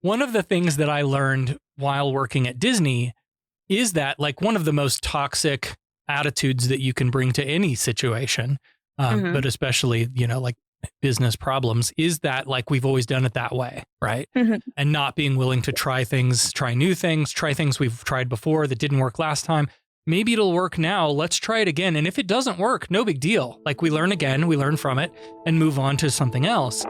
one of the things that I learned while working at Disney is that like one of the most toxic attitudes that you can bring to any situation, but especially, like business problems, is that like we've always done it that way, right? And not being willing to try new things, try things we've tried before that didn't work last time. Maybe it'll work now. Let's try it again. And if it doesn't work, no big deal. Like we learn again, we learn from it and move on to something else.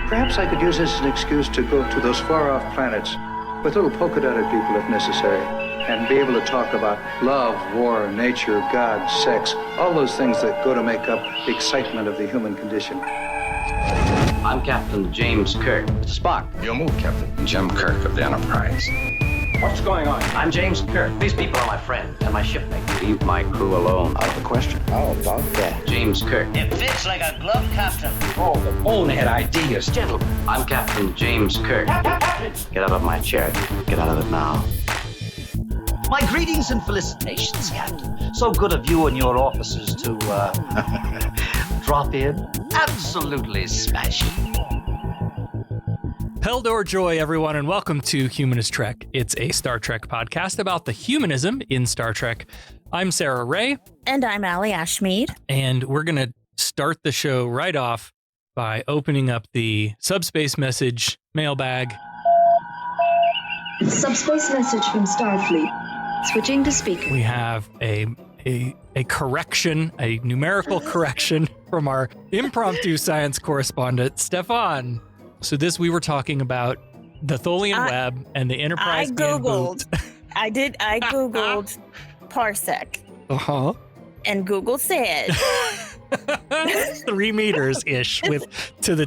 Perhaps I could use this as an excuse to go to those far-off planets with little polka-dotted people if necessary, and be able to talk about love, war, nature, God, sex, all those things that go to make up the excitement of the human condition. I'm Captain James Kirk. Spock. Your move, Captain. Jim Kirk of the Enterprise. What's going on? I'm James Kirk. These people are my friend and my shipmate. Leave my crew alone. Out of the question. How about that? James Kirk. It fits like a glove, Captain. Oh, the bonehead ideas. Gentlemen, I'm Captain James Kirk. Get out of my chair. Get out of it now. My greetings and felicitations, Captain. So good of you and your officers to, drop in. Absolutely smashing. Peldor joy, everyone, and welcome to Humanist Trek. It's a Star Trek podcast about the humanism in Star Trek. I'm Sarah Ray. And I'm Allie Ashmead. And we're going to start the show right off by opening up the subspace message mailbag. Subspace message from Starfleet. Switching to speaker. We have a correction, a numerical correction from our impromptu science correspondent, Stefan. So we were talking about the Tholian web and the Enterprise. I Googled parsec. Uh-huh. And Google said 3 meters-ish to the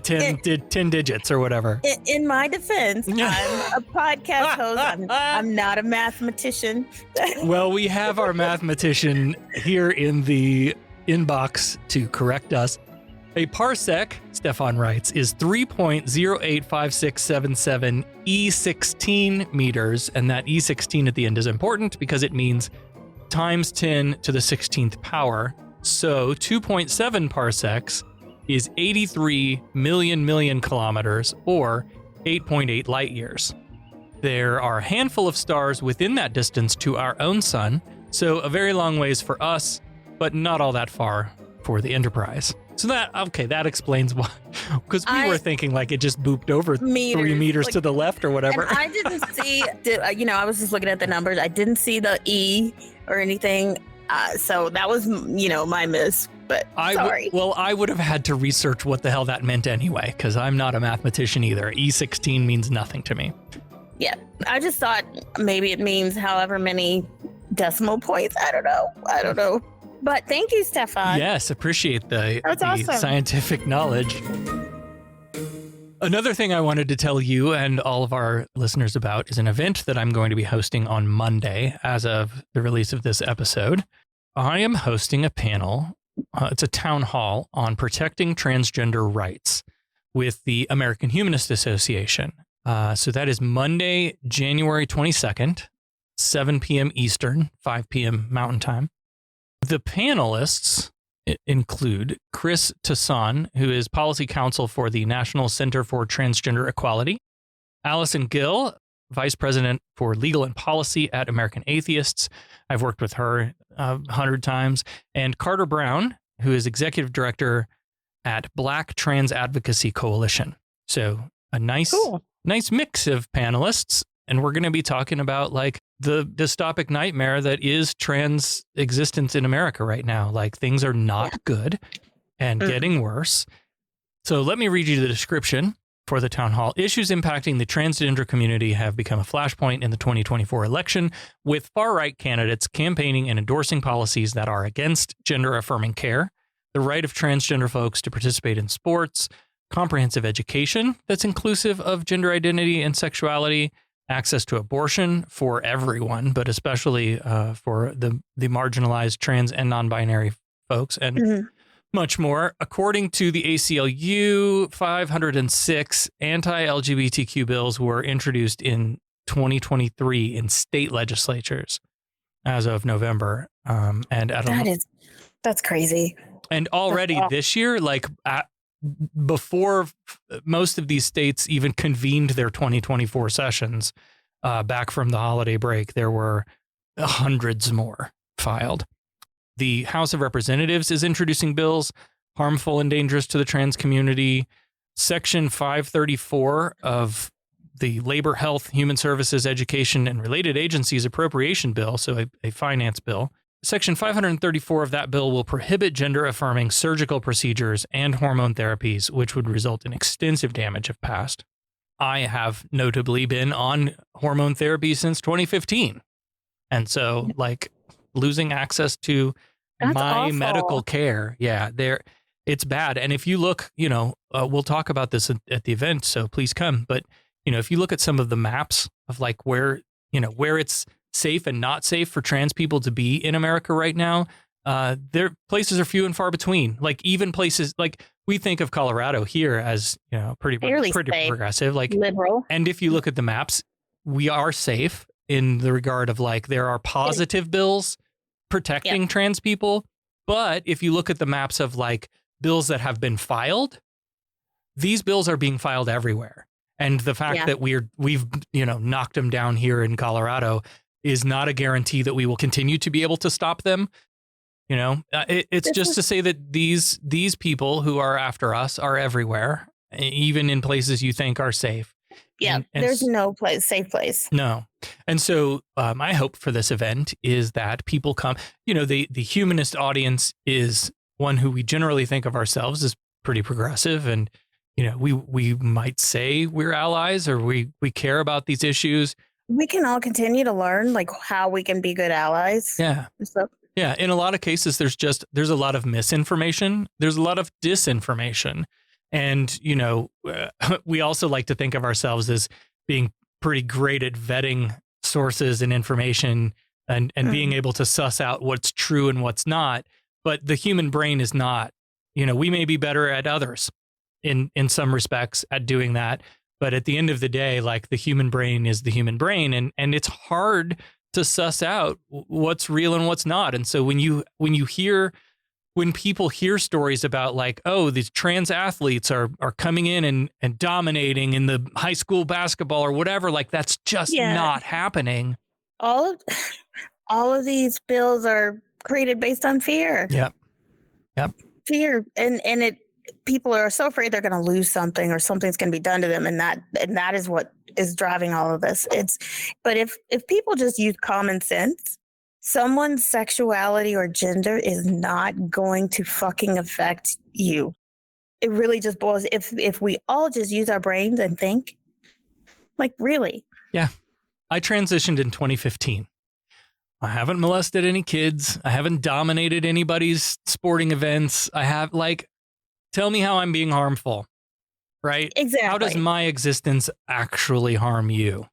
10 digits or whatever. In my defense, I'm a podcast host. I'm not a mathematician. Well, we have our mathematician here in the inbox to correct us. A parsec, Stefan writes, is 3.085677 E16 meters, and that E16 at the end is important because it means times 10 to the 16th power. So 2.7 parsecs is 83 million kilometers, or 8.8 light years. There are a handful of stars within that distance to our own sun, so a very long ways for us, but not all that far for the Enterprise. So that explains why, because we were thinking like it just booped over 3 meters to the left or whatever. And I didn't see, I was just looking at the numbers. I didn't see the E or anything. So that was, my miss, but sorry. I would have had to research what the hell that meant anyway, because I'm not a mathematician either. E16 means nothing to me. Yeah, I just thought maybe it means however many decimal points. I don't know. But thank you, Stefan. Yes, appreciate the awesome. Scientific knowledge. Another thing I wanted to tell you and all of our listeners about is an event that I'm going to be hosting on Monday as of the release of this episode. I am hosting a panel. It's a town hall on protecting transgender rights with the American Humanist Association. So that is Monday, January 22nd, 7 p.m. Eastern, 5 p.m. Mountain Time. The panelists include Chris Tassan, who is Policy Counsel for the National Center for Transgender Equality, Allison Gill, Vice President for Legal and Policy at American Atheists. I've worked with her 100 times, and Carter Brown, who is Executive Director at Black Trans Advocacy Coalition. So a nice mix of panelists. And we're going to be talking about like the dystopic nightmare that is trans existence in America right now. Like things are not good and getting worse. So let me read you the description for the town hall. Issues impacting the transgender community have become a flashpoint in the 2024 election, with far-right candidates campaigning and endorsing policies that are against gender-affirming care, the right of transgender folks to participate in sports, comprehensive education that's inclusive of gender identity and sexuality, access to abortion for everyone, but especially for the marginalized trans and non-binary folks, and much more. According to the ACLU, 506 anti-LGBTQ bills were introduced in 2023 in state legislatures as of November. And I don't know. That's crazy. And already this year, like before most of these states even convened their 2024 sessions back from the holiday break, there were hundreds more filed. The House of Representatives is introducing bills harmful and dangerous to the trans community. Section 534 of the Labor, Health, Human Services, Education, and Related Agencies Appropriation Bill, so a finance bill. Section 534 of that bill will prohibit gender-affirming surgical procedures and hormone therapies, which would result in extensive damage if passed. I have notably been on hormone therapy since 2015. And so, like, losing access to That's my awful. medical care, it's bad. And if you look, we'll talk about this at the event, so please come. But, if you look at some of the maps of like where it's safe and not safe for trans people to be in America right now, their places are few and far between. Like even places like we think of Colorado here as, pretty Fairly safe, progressive, like liberal. And if you look at the maps, we are safe in the regard of like there are positive bills protecting trans people. But if you look at the maps of like bills that have been filed, these bills are being filed everywhere. And the fact that we've knocked them down here in Colorado is not a guarantee that we will continue to be able to stop them. It's just to say that these people who are after us are everywhere, even in places you think are safe. Yeah, and there's no safe place. No. And so my hope for this event is that people come, the humanist audience is one who we generally think of ourselves as pretty progressive. And, we might say we're allies or we care about these issues. We can all continue to learn like how we can be good allies. Yeah. So. Yeah. In a lot of cases, there's a lot of misinformation. There's a lot of disinformation. And, we also like to think of ourselves as being pretty great at vetting sources and information and being able to suss out what's true and what's not. But the human brain is not, we may be better at others in some respects at doing that. But at the end of the day, like the human brain is the human brain and it's hard to suss out what's real and what's not. And so when people hear stories about like, oh, these trans athletes are coming in and dominating in the high school basketball or whatever, like that's just not happening. All of these bills are created based on fear. Yep. Fear. And people are so afraid they're going to lose something or something's going to be done to them. And that is what is driving all of this. But if people just use common sense, someone's sexuality or gender is not going to fucking affect you. It really just boils. If we all just use our brains and think, like really. Yeah. I transitioned in 2015. I haven't molested any kids. I haven't dominated anybody's sporting events. I have tell me how I'm being harmful, right? Exactly. How does my existence actually harm you?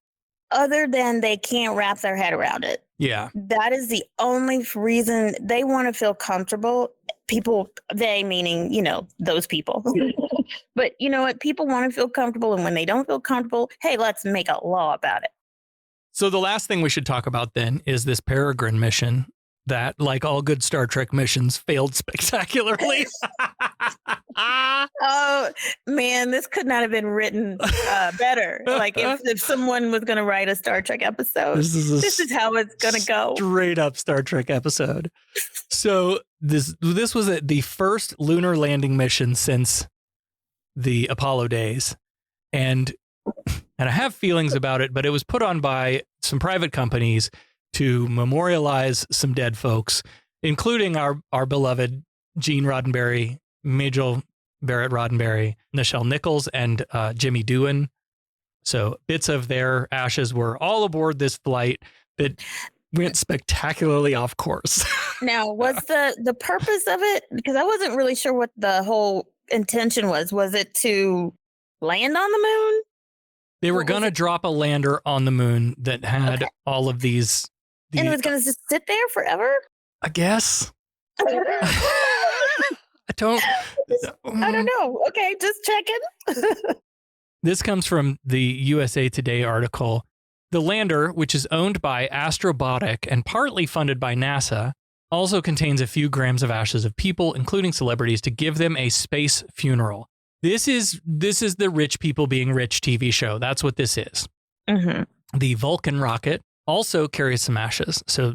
Other than they can't wrap their head around it. Yeah. That is the only reason they want to feel comfortable. People, they meaning, those people. But you know what? People want to feel comfortable. And when they don't feel comfortable, hey, let's make a law about it. So the last thing we should talk about then is this Peregrine mission that, like all good Star Trek missions, failed spectacularly. Oh, man, this could not have been written better. Like if someone was going to write a Star Trek episode, this is how it's going to go. Straight up Star Trek episode. So this was the first lunar landing mission since the Apollo days. And I have feelings about it, but it was put on by some private companies to memorialize some dead folks, including our beloved Gene Roddenberry, Majel Barrett Roddenberry, Nichelle Nichols, and Jimmy Doohan. So bits of their ashes were all aboard this flight that went spectacularly off course. Now, was the purpose of it? Because I wasn't really sure what the whole intention was. Was it to land on the moon? They were going to drop a lander on the moon that had all of these. And it was going to just sit there forever? I guess. I don't know. Okay, just checking. This comes from the USA Today article. The lander, which is owned by Astrobotic and partly funded by NASA, also contains a few grams of ashes of people, including celebrities, to give them a space funeral. This is the rich people being rich TV show. That's what this is. Mm-hmm. The Vulcan rocket also carries some ashes. So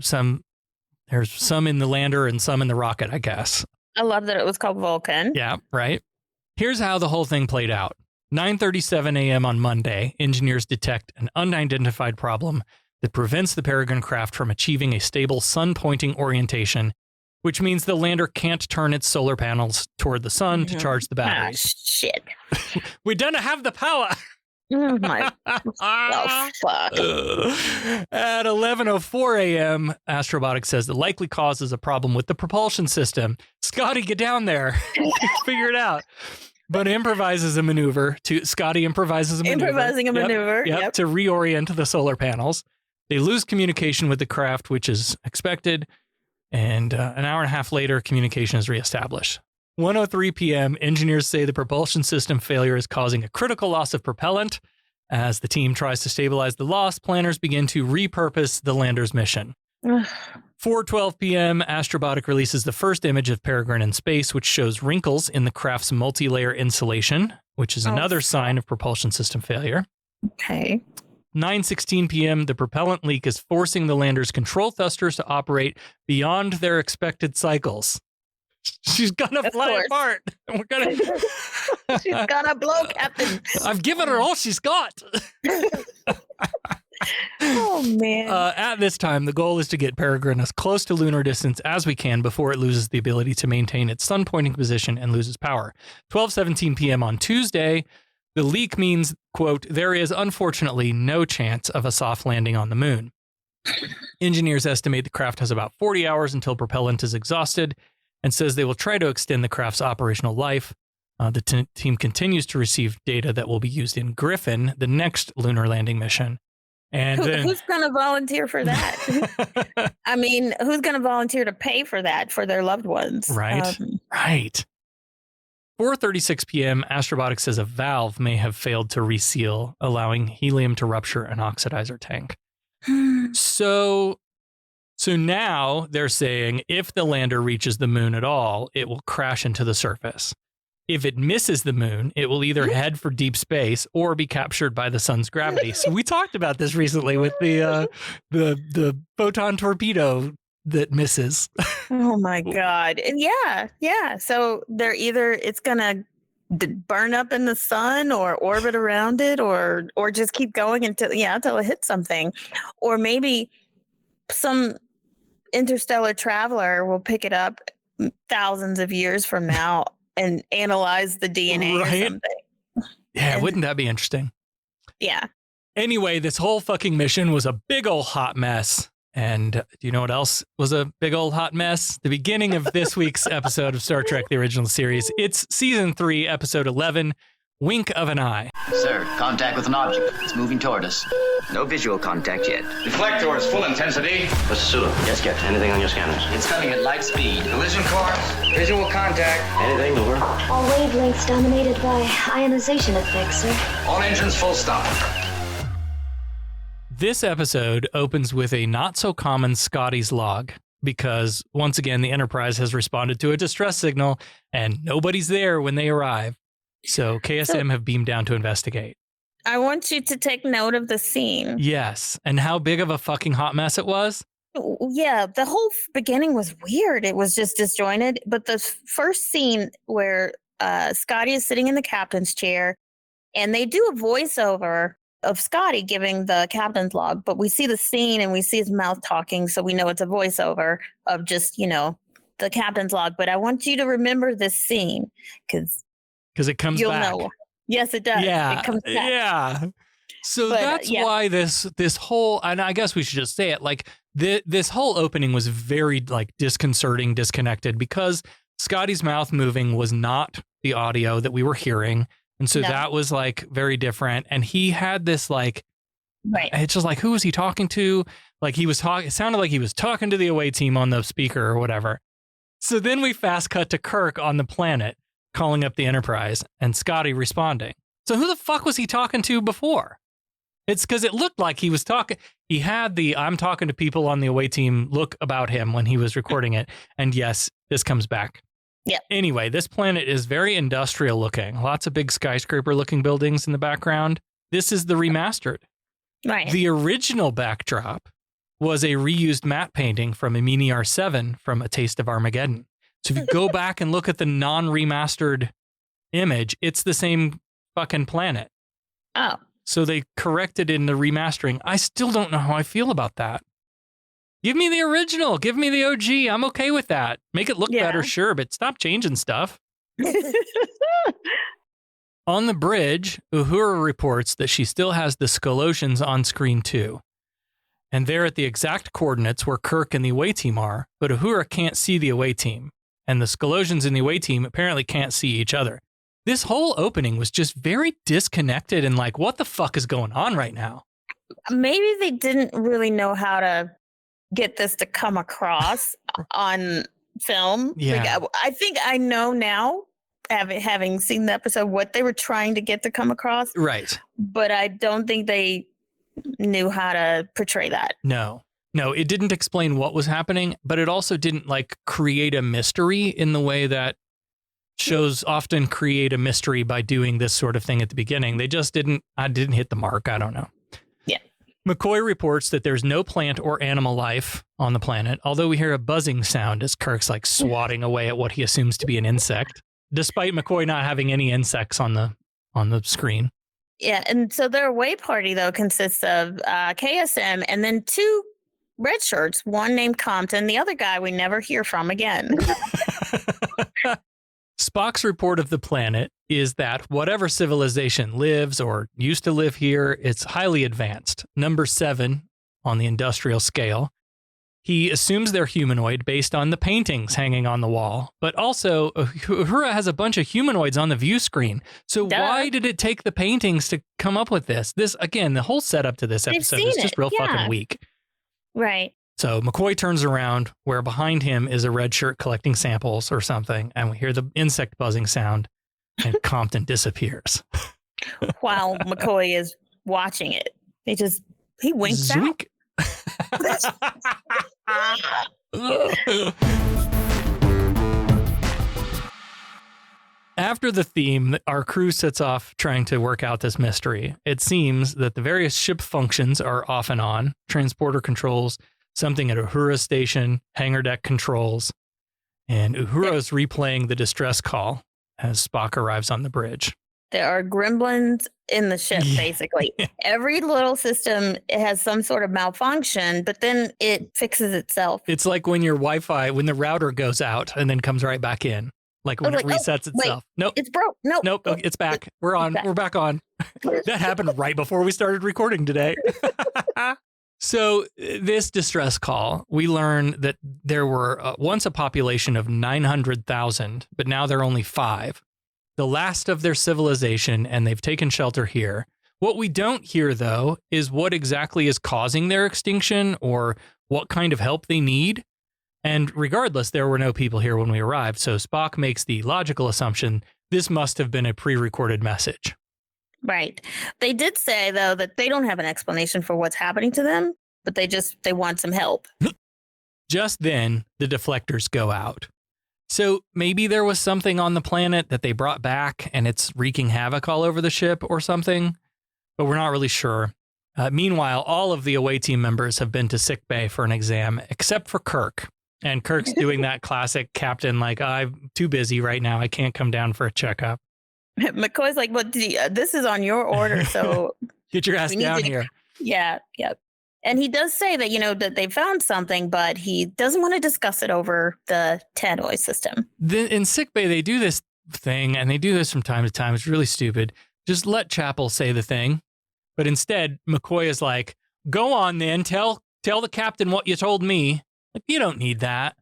there's some in the lander and some in the rocket, I guess. I love that it was called Vulcan. Yeah, right. Here's how the whole thing played out. 9:37 a.m. on Monday, engineers detect an unidentified problem that prevents the Peregrine craft from achieving a stable sun-pointing orientation, which means the lander can't turn its solar panels toward the sun to charge the batteries. Shit. We don't have the power. Oh my. Oh, fuck. At 11:04 a.m., Astrobotic says the likely cause is a problem with the propulsion system. Scotty, get down there. Figure it out. But Scotty improvises a maneuver. Improvising a maneuver. Yep, to reorient the solar panels. They lose communication with the craft, which is expected. And an hour and a half later, communication is reestablished. 1:03 p.m., engineers say the propulsion system failure is causing a critical loss of propellant. As the team tries to stabilize the loss, planners begin to repurpose the lander's mission. 4:12 p.m., Astrobotic releases the first image of Peregrine in space, which shows wrinkles in the craft's multi-layer insulation, which is another sign of propulsion system failure. Okay. 9:16 p.m., the propellant leak is forcing the lander's control thrusters to operate beyond their expected cycles. She's gonna fly apart. We're gonna. She's gonna blow, Captain. I've given her all she's got. Oh man! At this time, the goal is to get Peregrine as close to lunar distance as we can before it loses the ability to maintain its sun pointing position and loses power. 12:17 p.m. on Tuesday, the leak means, quote, there is unfortunately no chance of a soft landing on the moon. Engineers estimate the craft has about 40 hours until propellant is exhausted, and says they will try to extend the craft's operational life. The team continues to receive data that will be used in Griffin, the next lunar landing mission. And who's going to volunteer for that? I mean, who's going to volunteer to pay for that for their loved ones? Right. Right. 4:36 p.m., Astrobotic says a valve may have failed to reseal, allowing helium to rupture an oxidizer tank. So now they're saying if the lander reaches the moon at all, it will crash into the surface. If it misses the moon, it will either head for deep space or be captured by the sun's gravity. So we talked about this recently with the photon torpedo that misses. Oh my God. And yeah. So it's gonna burn up in the sun or orbit around it or just keep going until it hits something. Or maybe some interstellar traveler will pick it up thousands of years from now and analyze the DNA or something. Yeah, wouldn't that be interesting? Yeah. Anyway, this whole fucking mission was a big old hot mess. And do you know what else was a big old hot mess? The beginning of this week's episode of Star Trek, the original series. It's season 3, episode 11, Wink of an Eye. Sir, contact with an object. It's moving toward us. No visual contact yet. Deflectors, full intensity. Mr. Sulu, yes, Captain. Anything on your scanners? It's coming at light speed. Collision course. Visual contact. Anything, over? All wavelengths dominated by ionization effects, sir. All engines full stop. This episode opens with a not-so-common Scotty's log, because, once again, the Enterprise has responded to a distress signal, and nobody's there when they arrive. So KSM have beamed down to investigate. I want you to take note of the scene. Yes, and how big of a fucking hot mess it was? Yeah, the whole beginning was weird. It was just disjointed. But the first scene where Scotty is sitting in the captain's chair, and they do a voiceover of Scotty giving the captain's log, but we see the scene and we see his mouth talking, so we know it's a voiceover of just, the captain's log. But I want you to remember this scene because it comes you'll back. know. Yes, it does. Yeah, it comes back. Yeah. So that's why this whole, and I guess we should just say it, like this whole opening was very like disconcerting, disconnected, because Scotty's mouth moving was not the audio that we were hearing. And so that was like very different. And he had this like, it's just like, who was he talking to? Like he was talking, it sounded like he was talking to the away team on the speaker or whatever. So then we fast cut to Kirk on the planet calling up the Enterprise and Scotty responding. So who the fuck was he talking to before? It's because it looked like he was talking. He had the I'm talking to people on the away team look about him when he was recording it. And yes, this comes back. Yeah. Anyway, this planet is very industrial looking. Lots of big skyscraper looking buildings in the background. This is the remastered. Right. The original backdrop was a reused matte painting from Amini R7 from A Taste of Armageddon. So if you go back and look at the non-remastered image, it's the same fucking planet. Oh. So they corrected in the remastering. I still don't know how I feel about that. Give me the original. Give me the OG. I'm okay with that. Make it look better, sure, but stop changing stuff. On the bridge, Uhura reports that she still has the Skolosians on screen too. And they're at the exact coordinates where Kirk and the away team are, but Uhura can't see the away team. And the Skolosians and the away team apparently can't see each other. This whole opening was just very disconnected and like, what the fuck is going on right now? Maybe they didn't really know how to get this to come across on film. Yeah. Like, I think I know now, having seen the episode, what they were trying to get to come across. Right. But I don't think they knew how to portray that. No, it didn't explain what was happening, but it also didn't like create a mystery in the way that shows often create a mystery by doing this sort of thing at the beginning. They just didn't hit the mark. I don't know. Yeah. McCoy reports that there's no plant or animal life on the planet, although we hear a buzzing sound as Kirk's like swatting away at what he assumes to be an insect, despite McCoy not having any insects on the screen. Yeah, and so their away party, though, consists of KSM and then two red shirts, one named Compton, the other guy we never hear from again. Spock's report of the planet is that whatever civilization lives or used to live here, it's highly advanced, number 7 on the industrial scale. He assumes they're humanoid based on the paintings hanging on the wall, but also Uhura has a bunch of humanoids on the view screen. So why did it take the paintings to come up with this? This, again, the whole setup to this episode is just real fucking weak. Right. So McCoy turns around where behind him is a red shirt collecting samples or something, and we hear the insect buzzing sound, and Compton disappears. While McCoy is watching it. He winks out. After the theme, our crew sets off trying to work out this mystery. It seems that the various ship functions are off and on, transporter controls, something at Uhura's station, hangar deck controls, and Uhura's replaying the distress call as Spock arrives on the bridge. There are gremlins in the ship, basically. Every little system, it has some sort of malfunction, but then it fixes itself. It's like when your Wi-Fi, when the router goes out and then comes right back in. Like when it resets itself. Nope. It's broke. Nope. Okay, it's back. We're on. We're back on. That happened right before we started recording today. So this distress call, we learn that there were once a population of 900,000, but now there are only 5. The last of their civilization, and they've taken shelter here. What we don't hear, though, is what exactly is causing their extinction or what kind of help they need. And regardless, there were no people here when we arrived, so Spock makes the logical assumption this must have been a pre-recorded message. Right. They did say, though, that they don't have an explanation for what's happening to them, but they want some help. Just then, the deflectors go out. So maybe there was something on the planet that they brought back and it's wreaking havoc all over the ship or something, but we're not really sure. Meanwhile, all of the away team members have been to sick bay for an exam, except for Kirk. And Kirk's doing that classic captain, like, I'm too busy right now. I can't come down for a checkup. McCoy's like, well, this is on your order, so get your ass down here. Yeah. And he does say that, that they found something, but he doesn't want to discuss it over the TOS system. In sickbay, they do this thing, and they do this from time to time. It's really stupid. Just let Chapel say the thing. But instead, McCoy is like, go on then, tell the captain what you told me. Like, you don't need that.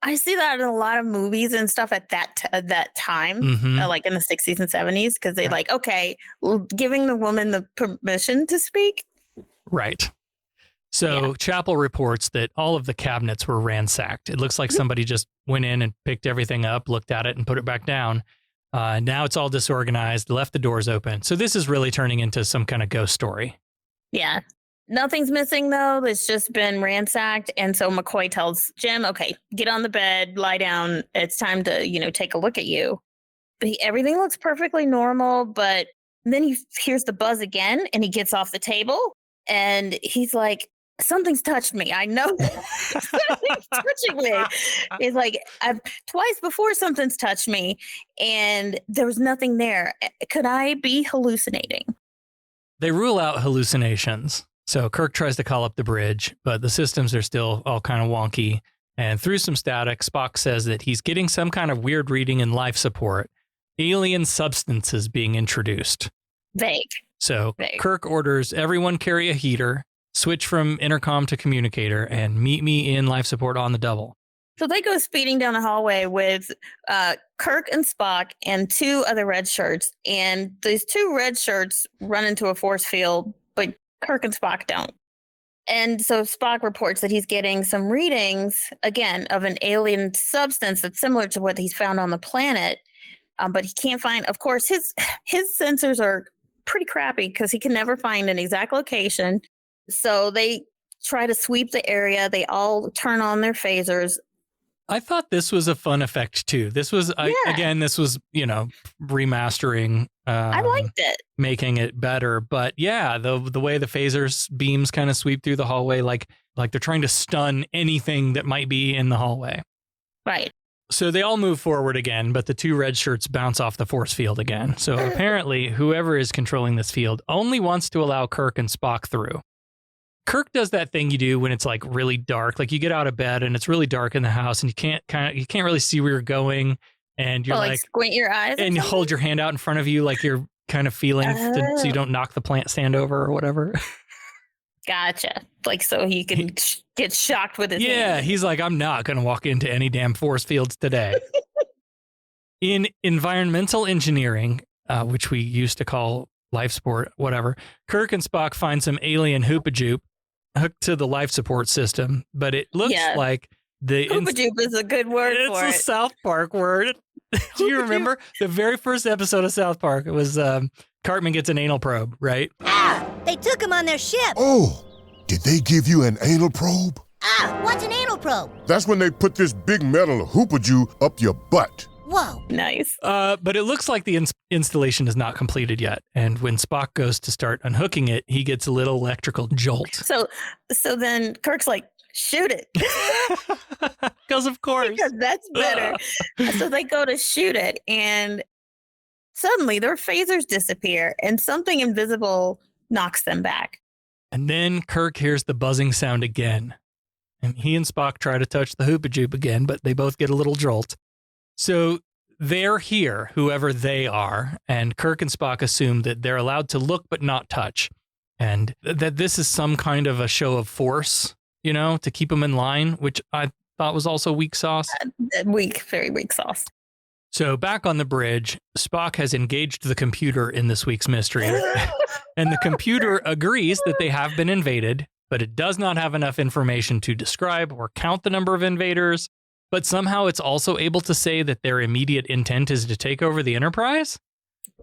I see that in a lot of movies and stuff at that time, like in the 60s and 70s, because they giving the woman the permission to speak. Right. So Chapel reports that all of the cabinets were ransacked. It looks like somebody just went in and picked everything up, looked at it, and put it back down. Now it's all disorganized, left the doors open. So this is really turning into some kind of ghost story. Yeah. Nothing's missing, though. It's just been ransacked. And so McCoy tells Jim, okay, get on the bed, lie down. It's time to, take a look at you. But everything looks perfectly normal. But then he hears the buzz again and he gets off the table and he's like, something's touched me. I know something's touching me. He's like, I've twice before something's touched me and there was nothing there. Could I be hallucinating? They rule out hallucinations. So Kirk tries to call up the bridge, but the systems are still all kind of wonky. And through some static, Spock says that he's getting some kind of weird reading in life support. Alien substances being introduced. Vague. So Kirk orders everyone carry a heater, switch from intercom to communicator, and meet me in life support on the double. So they go speeding down the hallway with Kirk and Spock and 2 other red shirts. And these 2 red shirts run into a force field, but Kirk and Spock don't. And so Spock reports that he's getting some readings, again, of an alien substance that's similar to what he's found on the planet. But he can't find, of course, his sensors are pretty crappy because he can never find an exact location. So they try to sweep the area. They all turn on their phasers. I thought this was a fun effect too. This was, this was, remastering. I liked it. Making it better. But yeah, the way the phasers beams kind of sweep through the hallway, like they're trying to stun anything that might be in the hallway. Right. So they all move forward again, but the 2 red shirts bounce off the force field again. So apparently whoever is controlling this field only wants to allow Kirk and Spock through. Kirk does that thing you do when it's like really dark. Like you get out of bed and it's really dark in the house and you can't really see where you're going. And you're like squint your eyes and you hold your hand out in front of you like you're kind of feeling so you don't knock the plant stand over or whatever. Gotcha. Like so he can get shocked with his hand. Yeah, he's like, I'm not going to walk into any damn force fields today. In environmental engineering, which we used to call life support, whatever, Kirk and Spock find some alien hoopajoop hooked to the life support system, but it looks like the hoopajoop is a good word for it. It's a South Park word. Do you remember the very first episode of South Park? It was Cartman gets an anal probe, right? They took him on their ship. Oh, did they give you an anal probe? What's an anal probe? That's when they put this big metal hoopajou up your butt. Whoa. Nice. But it looks like the installation is not completed yet. And when Spock goes to start unhooking it, he gets a little electrical jolt. So then Kirk's like, shoot it. Because of course. Because that's better. So they go to shoot it and suddenly their phasers disappear and something invisible knocks them back. And then Kirk hears the buzzing sound again. And he and Spock try to touch the hoopajoop again, but they both get a little jolt. So they're here, whoever they are, and Kirk and Spock assume that they're allowed to look but not touch, and that this is some kind of a show of force, to keep them in line, which I thought was also weak sauce. Very weak sauce. So back on the bridge, Spock has engaged the computer in this week's mystery, and the computer agrees that they have been invaded, but it does not have enough information to describe or count the number of invaders. But somehow it's also able to say that their immediate intent is to take over the Enterprise?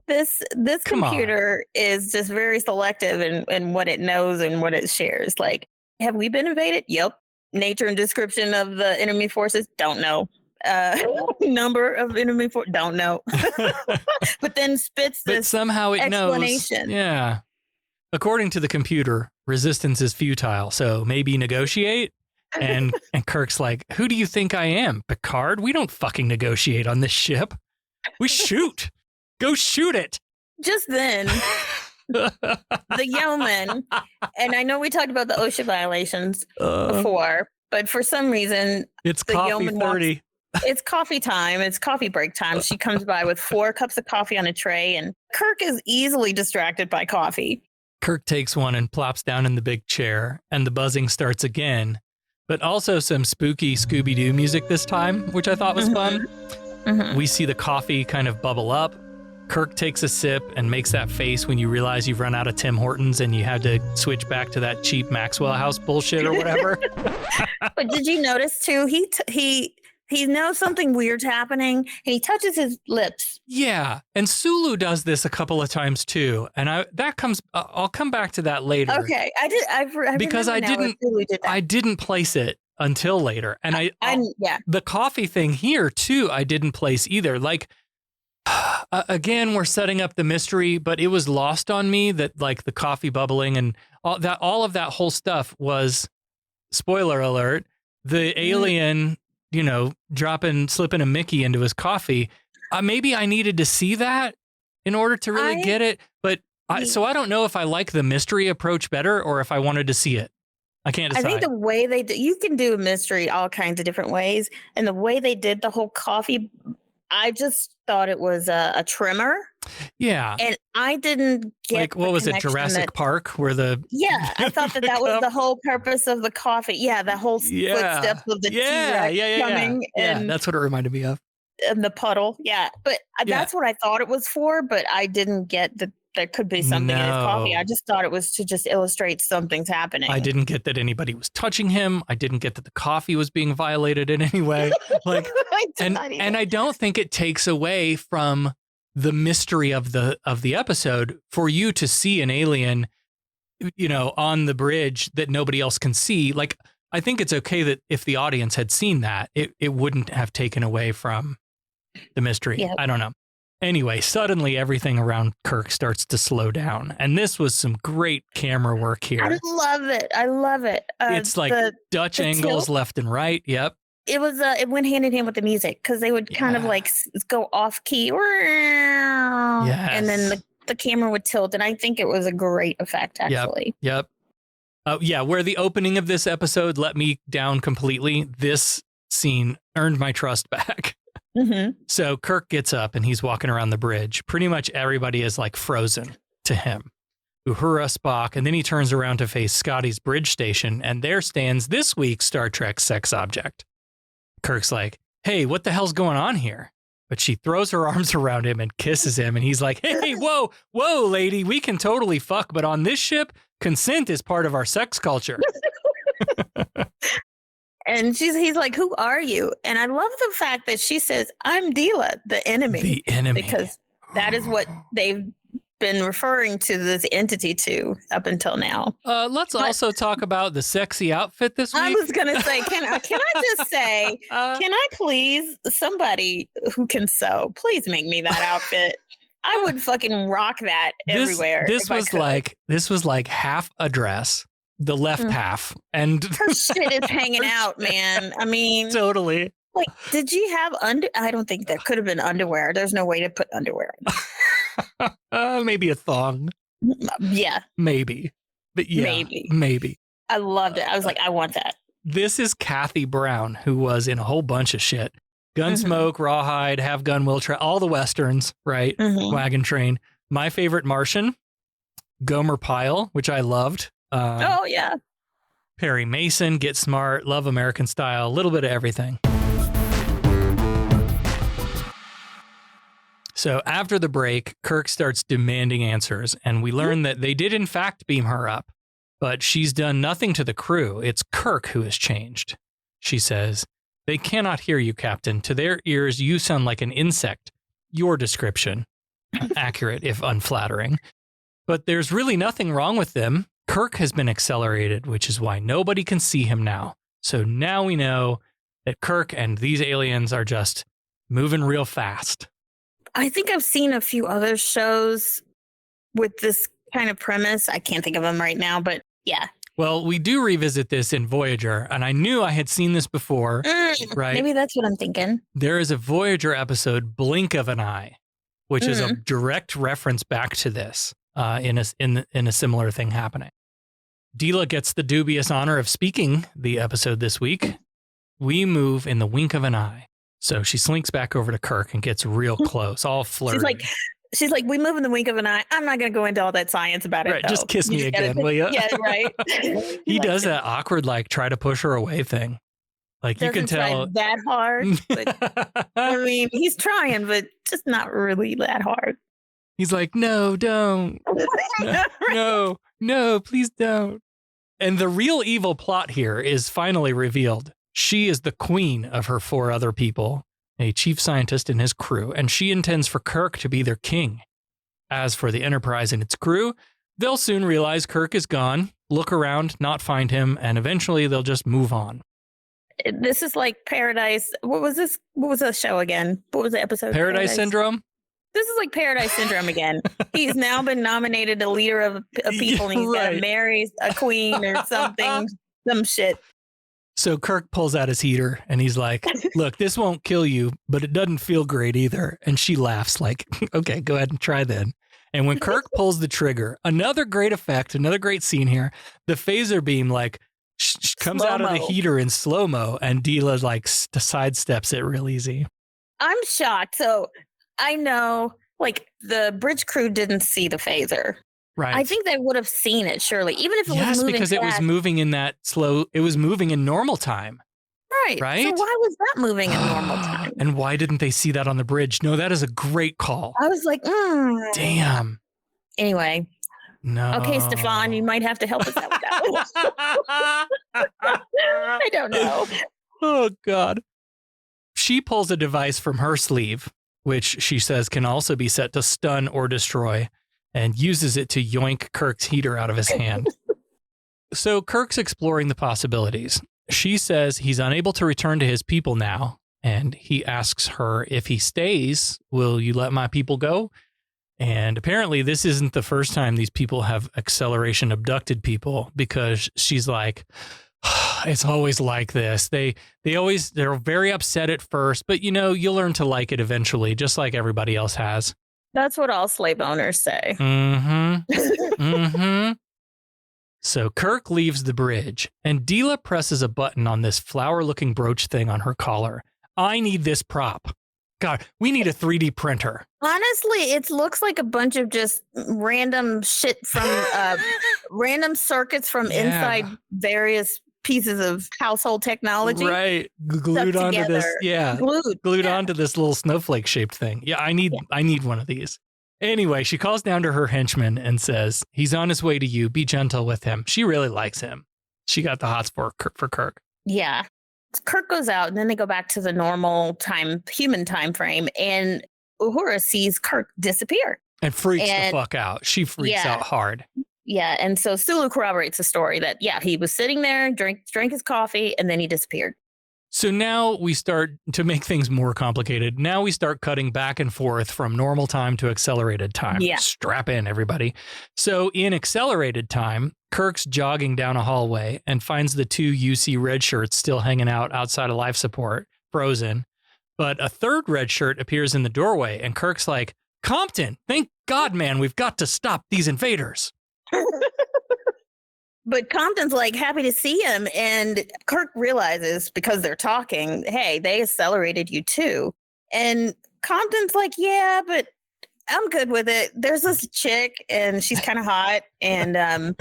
This computer is just very selective in what it knows and what it shares. Like, have we been invaded? Yep. Nature and description of the enemy forces? Don't know. Number of enemy forces? Don't know. But then spits this somehow it explanation. Knows. Yeah. According to the computer, resistance is futile, so maybe negotiate? And Kirk's like, who do you think I am, Picard? We don't fucking negotiate on this ship. We shoot. Go shoot it. Just then, the yeoman, and I know we talked about the OSHA violations before, but for some reason, it's the coffee 30. It's coffee time. It's coffee break time. She comes by with 4 cups of coffee on a tray, and Kirk is easily distracted by coffee. Kirk takes one and plops down in the big chair, and the buzzing starts again. But also some spooky Scooby-Doo music this time, which I thought was fun. Mm-hmm. We see the coffee kind of bubble up. Kirk takes a sip and makes that face when you realize you've run out of Tim Hortons and you had to switch back to that cheap Maxwell House bullshit or whatever. But did you notice too? He knows something weird's happening and he touches his lips Yeah, and Sulu does this a couple of times too, and I'll come back to that later. Okay, I because I didn't place it until later, and the coffee thing here too I didn't place either. Like again, we're setting up the mystery, but it was lost on me that like the coffee bubbling and all of that whole stuff was, spoiler alert, the alien, slipping a Mickey into his coffee. Maybe I needed to see that in order to really get it. But so I don't know if I like the mystery approach better or if I wanted to see it. I can't decide. I think the way you can do a mystery all kinds of different ways. And the way they did the whole coffee, I just thought it was a trimmer. Yeah. And I didn't get like, what was it, Jurassic Park? Where I thought that was the whole purpose of the coffee. Yeah, the whole footsteps of the T-Rex coming. Yeah, that's what it reminded me of. And the puddle. Yeah. But that's what I thought it was for, but I didn't get that there could be something in his coffee. I just thought it was to just illustrate something's happening. I didn't get that anybody was touching him. I didn't get that the coffee was being violated in any way. Like, and I don't think it takes away from the mystery of the episode for you to see an alien, on the bridge that nobody else can see. Like, I think it's okay that if the audience had seen that, it wouldn't have taken away from the mystery. Yep. I don't know. Anyway, suddenly everything around Kirk starts to slow down. And this was some great camera work here. I love it. It's like Dutch angles left and right. Yep. It was it went hand in hand with the music because they would kind of like go off key. Yes. And then the camera would tilt. And I think it was a great effect, actually. Yep. Where the opening of this episode let me down completely, this scene earned my trust back. Mm-hmm. So Kirk gets up and he's walking around the bridge. Pretty much everybody is like frozen to him. Uhura, Spock, and then he turns around to face Scotty's bridge station, and there stands this week's Star Trek sex object. Kirk's like, "Hey, what the hell's going on here?" But she throws her arms around him and kisses him, and he's like, "Hey, whoa, lady, we can totally fuck, but on this ship, consent is part of our sex culture." And he's like, "Who are you?" And I love the fact that she says, "I'm Deela, the enemy." The enemy. Because that is what they've been referring to this entity to up until now. Let's also talk about the sexy outfit this week. I was going to say, can I just say, can I please, somebody who can sew, please make me that outfit. I would fucking rock that everywhere. This was like half a dress. The left half, and her shit is hanging out, man. I mean, totally. Like, did she have I don't think there could have been underwear. There's no way to put underwear in. Maybe a thong. Yeah. Maybe. But yeah. Maybe. I loved it. I was like, I want that. This is Kathy Brown, who was in a whole bunch of shit. Gunsmoke, Rawhide, Have Gun, Will Travel, all the Westerns, right? Wagon Train. My Favorite Martian, Gomer Pyle, which I loved. Oh, yeah. Perry Mason, Get Smart, Love American Style, a little bit of everything. So after the break, Kirk starts demanding answers, and we learn that they did in fact beam her up, but she's done nothing to the crew. It's Kirk who has changed. She says, "They cannot hear you, Captain. To their ears, you sound like an insect. Your description, accurate if unflattering. But there's really nothing wrong with them. Kirk has been accelerated, which is why nobody can see him now. So now we know that Kirk and these aliens are just moving real fast." I think I've seen a few other shows with this kind of premise. I can't think of them right now, but yeah. Well, we do revisit this in Voyager, and I knew I had seen this before, right? Maybe that's what I'm thinking. There is a Voyager episode, Blink of an Eye, which is a direct reference back to this in a similar thing happening. Deela gets the dubious honor of speaking the episode this week. We move in the wink of an eye. So she slinks back over to Kirk and gets real close, all flirty. She's like, we move in the wink of an eye. I'm not going to go into all that science about it. Right, just kiss me again, will you? Yeah, right. He does that awkward, like, try to push her away thing. Like, you can tell. That hard. But, I mean, he's trying, but just not really that hard. He's like, no, don't. No, please don't. And the real evil plot here is finally revealed. She is the queen of her 4 other people. a chief scientist and his crew, and she intends for Kirk to be their king. As for the Enterprise and its crew, they'll soon realize Kirk is gone, look around, not find him, and eventually they'll just move on. This is like Paradise. What was this? What was the show again? What was the episode? Paradise Syndrome? This is like Paradise Syndrome again. He's now been nominated a leader of people, and he's got to marry a queen or something, some shit. So Kirk pulls out his heater and he's like, look, this won't kill you, but it doesn't feel great either. And she laughs like, okay, go ahead and try then. And when Kirk pulls the trigger, another great effect, another great scene here, the phaser beam like comes out of the heater in slow-mo and Deela like sidesteps it real easy. I'm shocked. So I know like the bridge crew didn't see the phaser. Right. I think they would have seen it, surely, even if it was moving because fast. It was moving in that slow, it was moving in normal time. Right. So why was that moving in normal time? And why didn't they see that on the bridge? No, that is a great call. I was like, damn. Anyway. No. Okay, Stefan, you might have to help us out with that. I don't know. Oh, God. She pulls a device from her sleeve, which she says can also be set to stun or destroy, and uses it to yoink Kirk's heater out of his hand. So Kirk's exploring the possibilities. She says he's unable to return to his people now, and he asks her, if he stays, will you let my people go? And apparently this isn't the first time these people have acceleration abducted people, because she's like, it's always like this. They're very upset at first, but you'll learn to like it eventually, just like everybody else has. That's what all slave owners say. Mm-hmm. Mm-hmm. So Kirk leaves the bridge, and Deela presses a button on this flower-looking brooch thing on her collar. I need this prop. God, we need a 3D printer. Honestly, it looks like a bunch of just random shit from random circuits from inside various pieces of household technology. Right. Glued onto this. Yeah. Glued onto this little snowflake shaped thing. Yeah, I need one of these. Anyway, she calls down to her henchman and says, he's on his way to you. Be gentle with him. She really likes him. She got the hots for Kirk. Yeah. Kirk goes out and then they go back to the normal human time frame, and Uhura sees Kirk disappear. And freaks the fuck out. She freaks out hard. Yeah, and so Sulu corroborates the story that, he was sitting there, drank his coffee, and then he disappeared. So now we start to make things more complicated. Now we start cutting back and forth from normal time to accelerated time. Yeah. Strap in, everybody. So in accelerated time, Kirk's jogging down a hallway and finds the two UC red shirts still hanging out outside of life support, frozen. But a third red shirt appears in the doorway, and Kirk's like, Compton, thank God, man, we've got to stop these invaders. But Compton's like happy to see him, and Kirk realizes, because they're talking, hey, they accelerated you too. And Compton's like, yeah, but I'm good with it. There's this chick and she's kind of hot. And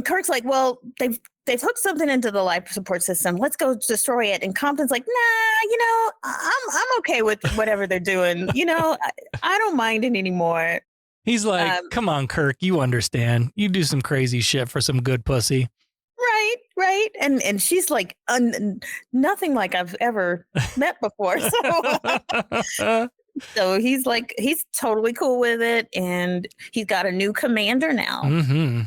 Kirk's like, well, they've hooked something into the life support system. Let's go destroy it. And Compton's like, nah, I'm okay with whatever they're doing. I don't mind it anymore. He's like, come on, Kirk, you understand. You do some crazy shit for some good pussy. Right. And she's like, nothing like I've ever met before. So he's like, he's totally cool with it. And he's got a new commander now. Mm-hmm.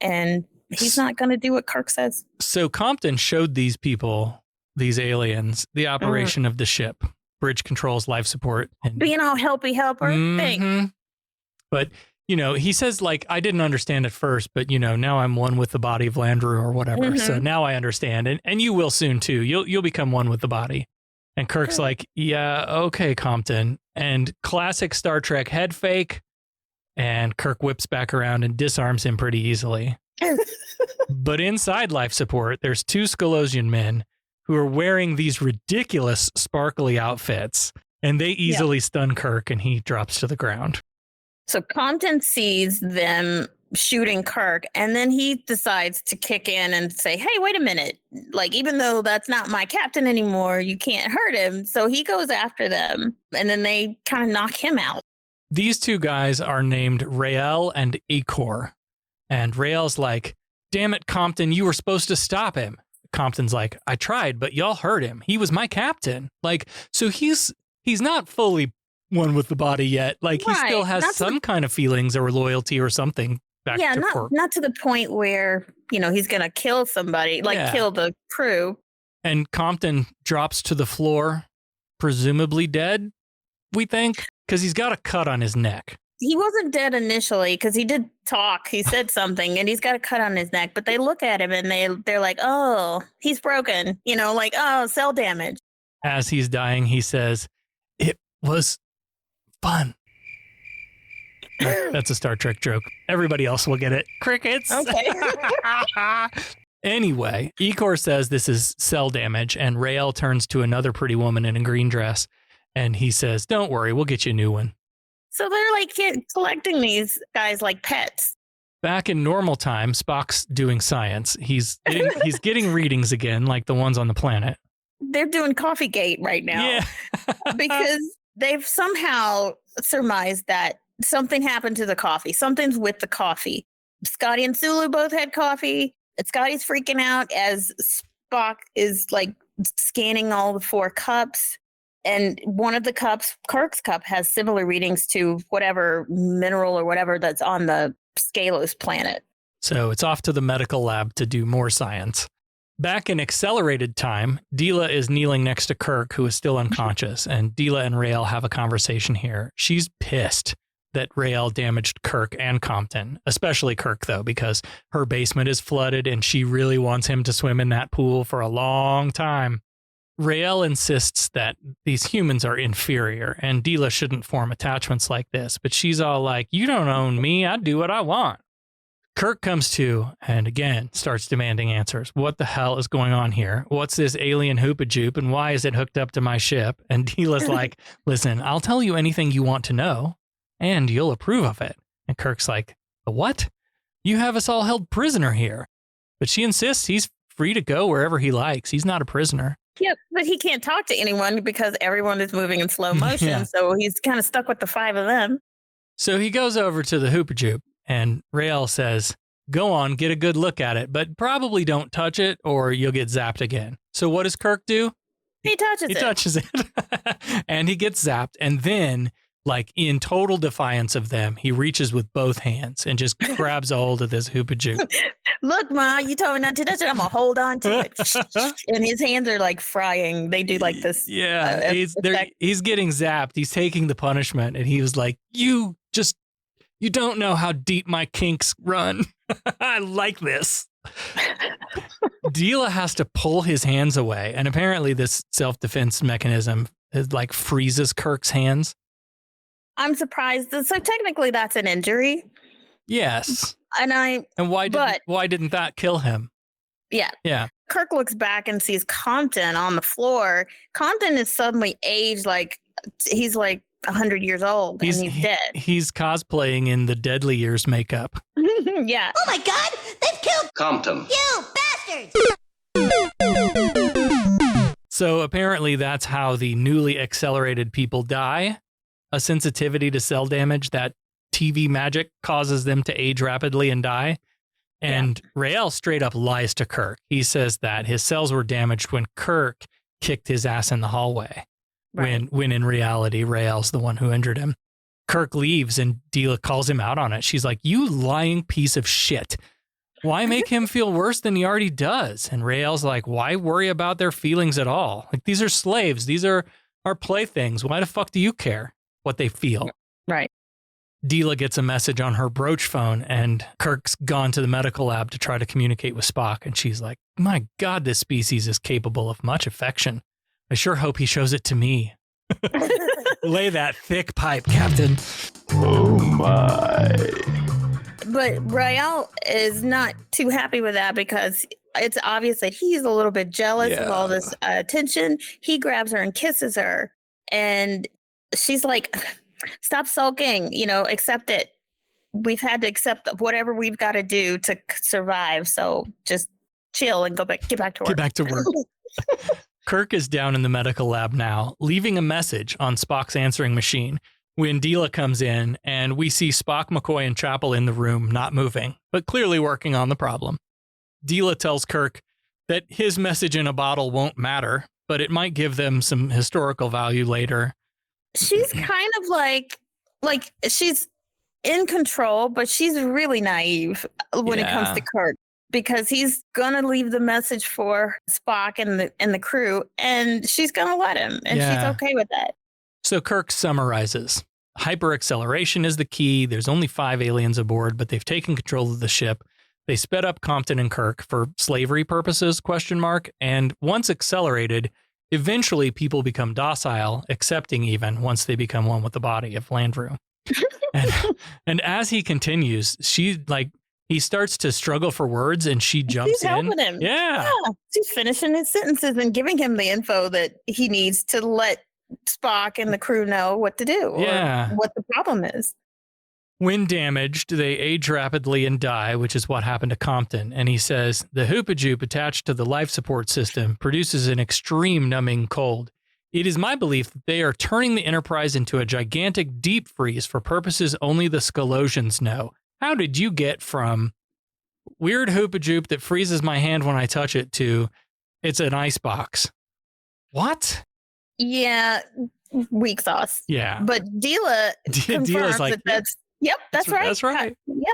And he's not going to do what Kirk says. So Compton showed these people, these aliens, the operation of the ship, bridge controls, life support. And being all helpy helper thing. But, he says, like, I didn't understand at first, but, now I'm one with the body of Landru or whatever. Mm-hmm. So now I understand. And you will soon, too. You'll become one with the body. And Kirk's like, yeah, okay, Compton. And classic Star Trek head fake. And Kirk whips back around and disarms him pretty easily. But inside life support, there's two Skolosian men who are wearing these ridiculous sparkly outfits. And they easily stun Kirk, and he drops to the ground. So Compton sees them shooting Kirk, and then he decides to kick in and say, hey, wait a minute. Like, even though that's not my captain anymore, you can't hurt him. So he goes after them, and then they kind of knock him out. These two guys are named Rael and Akor. And Rael's like, damn it, Compton, you were supposed to stop him. Compton's like, I tried, but y'all hurt him. He was my captain. Like, so he's not fully one with the body yet. Like, he still has some kind of feelings or loyalty or something back to Kirk. Not to the point where, he's going to kill somebody, kill the crew. And Compton drops to the floor, presumably dead, we think, because he's got a cut on his neck. He wasn't dead initially because he did talk. He said something and he's got a cut on his neck, but they look at him and they're like, oh, he's broken, oh, cell damage. As he's dying, he says, it was fun. That's a Star Trek joke. Everybody else will get it. Crickets. Okay. Anyway, Ecor says this is cell damage, and Rael turns to another pretty woman in a green dress, and he says, don't worry, we'll get you a new one. So they're collecting these guys like pets. Back in normal time, Spock's doing science. He's getting readings again, like the ones on the planet. They're doing Coffeegate right now. Yeah. Because they've somehow surmised that something happened to the coffee. Something's with the coffee. Scotty and Sulu both had coffee. Scotty's freaking out as Spock is scanning all the 4 cups. And one of the cups, Kirk's cup, has similar readings to whatever mineral or whatever that's on the Scalos planet. So it's off to the medical lab to do more science. Back in accelerated time, Deela is kneeling next to Kirk, who is still unconscious. And Deela and Rael have a conversation here. She's pissed that Rael damaged Kirk and Compton, especially Kirk, though, because her basement is flooded and she really wants him to swim in that pool for a long time. Rael insists that these humans are inferior and Deela shouldn't form attachments like this, but she's all like, you don't own me, I do what I want. Kirk comes to and again starts demanding answers. What the hell is going on here? What's this alien hoopajoop and why is it hooked up to my ship? And Deela's like, listen, I'll tell you anything you want to know and you'll approve of it. And Kirk's like, what? You have us all held prisoner here. But she insists he's free to go wherever he likes. He's not a prisoner. Yep, but he can't talk to anyone because everyone is moving in slow motion. Yeah. So he's kind of stuck with the 5 of them. So he goes over to the hoopajoop and Rael says, go on, get a good look at it, but probably don't touch it or you'll get zapped again. So what does Kirk do? He touches it. And he gets zapped. And then, in total defiance of them, he reaches with both hands and just grabs a hold of this hoopajoop. Look, Ma, you told me not to touch it. I'm going to hold on to it. And his hands are frying. They do this. Yeah, he's getting zapped. He's taking the punishment. And he was like, you don't know how deep my kinks run. I like this. Deela has to pull his hands away. And apparently this self-defense mechanism freezes Kirk's hands. I'm surprised. So technically that's an injury. Yes. And why didn't that kill him? Yeah. Yeah. Kirk looks back and sees Compton on the floor. Compton is suddenly aged he's 100 years old and he's dead. He's cosplaying in the Deadly Years makeup. Yeah. Oh my God! They've killed Compton. You bastards! So apparently that's how the newly accelerated people die. A sensitivity to cell damage that TV magic causes them to age rapidly and die. And Rael straight up lies to Kirk. He says that his cells were damaged when Kirk kicked his ass in the hallway. Right. When in reality, Rael's the one who injured him. Kirk leaves and Deela calls him out on it. She's like, you lying piece of shit. Why make him feel worse than he already does? And Rael's like, why worry about their feelings at all? These are slaves. These are our playthings. Why the fuck do you care what they feel? Right. Deela gets a message on her brooch phone and Kirk's gone to the medical lab to try to communicate with Spock. And she's like, my God, this species is capable of much affection. I sure hope he shows it to me. Lay that thick pipe, Captain. Oh my. But Rael is not too happy with that because it's obvious that he's a little bit jealous of all this attention. He grabs her and kisses her. And she's like, stop sulking, accept it. We've had to accept whatever we've got to do to survive. So just chill and get back to work. Get back to work. Kirk is down in the medical lab now, leaving a message on Spock's answering machine when Deela comes in and we see Spock, McCoy, and Chapel in the room, not moving, but clearly working on the problem. Deela tells Kirk that his message in a bottle won't matter, but it might give them some historical value later. She's kind of like she's in control, but she's really naive when it comes to Kirk, because he's gonna leave the message for Spock and the crew, and she's gonna let him, and she's okay with that. So Kirk summarizes. Hyperacceleration is the key. There's only 5 aliens aboard, but they've taken control of the ship. They sped up Compton and Kirk for slavery purposes, ? And once accelerated, eventually people become docile, accepting even once they become one with the body of Landru. and as he continues, he starts to struggle for words, and she jumps She's helping him. Yeah. She's finishing his sentences and giving him the info that he needs to let Spock and the crew know what to do or what the problem is. When damaged, they age rapidly and die, which is what happened to Compton. And he says, the hoopajoop attached to the life support system produces an extreme numbing cold. It is my belief that they are turning the Enterprise into a gigantic deep freeze for purposes only the Skolosians know. How did you get from weird hoopajoop that freezes my hand when I touch it to it's an ice box? What? Yeah, weak sauce. Yeah. But Deela confirms like, that's right. That's right. Yeah.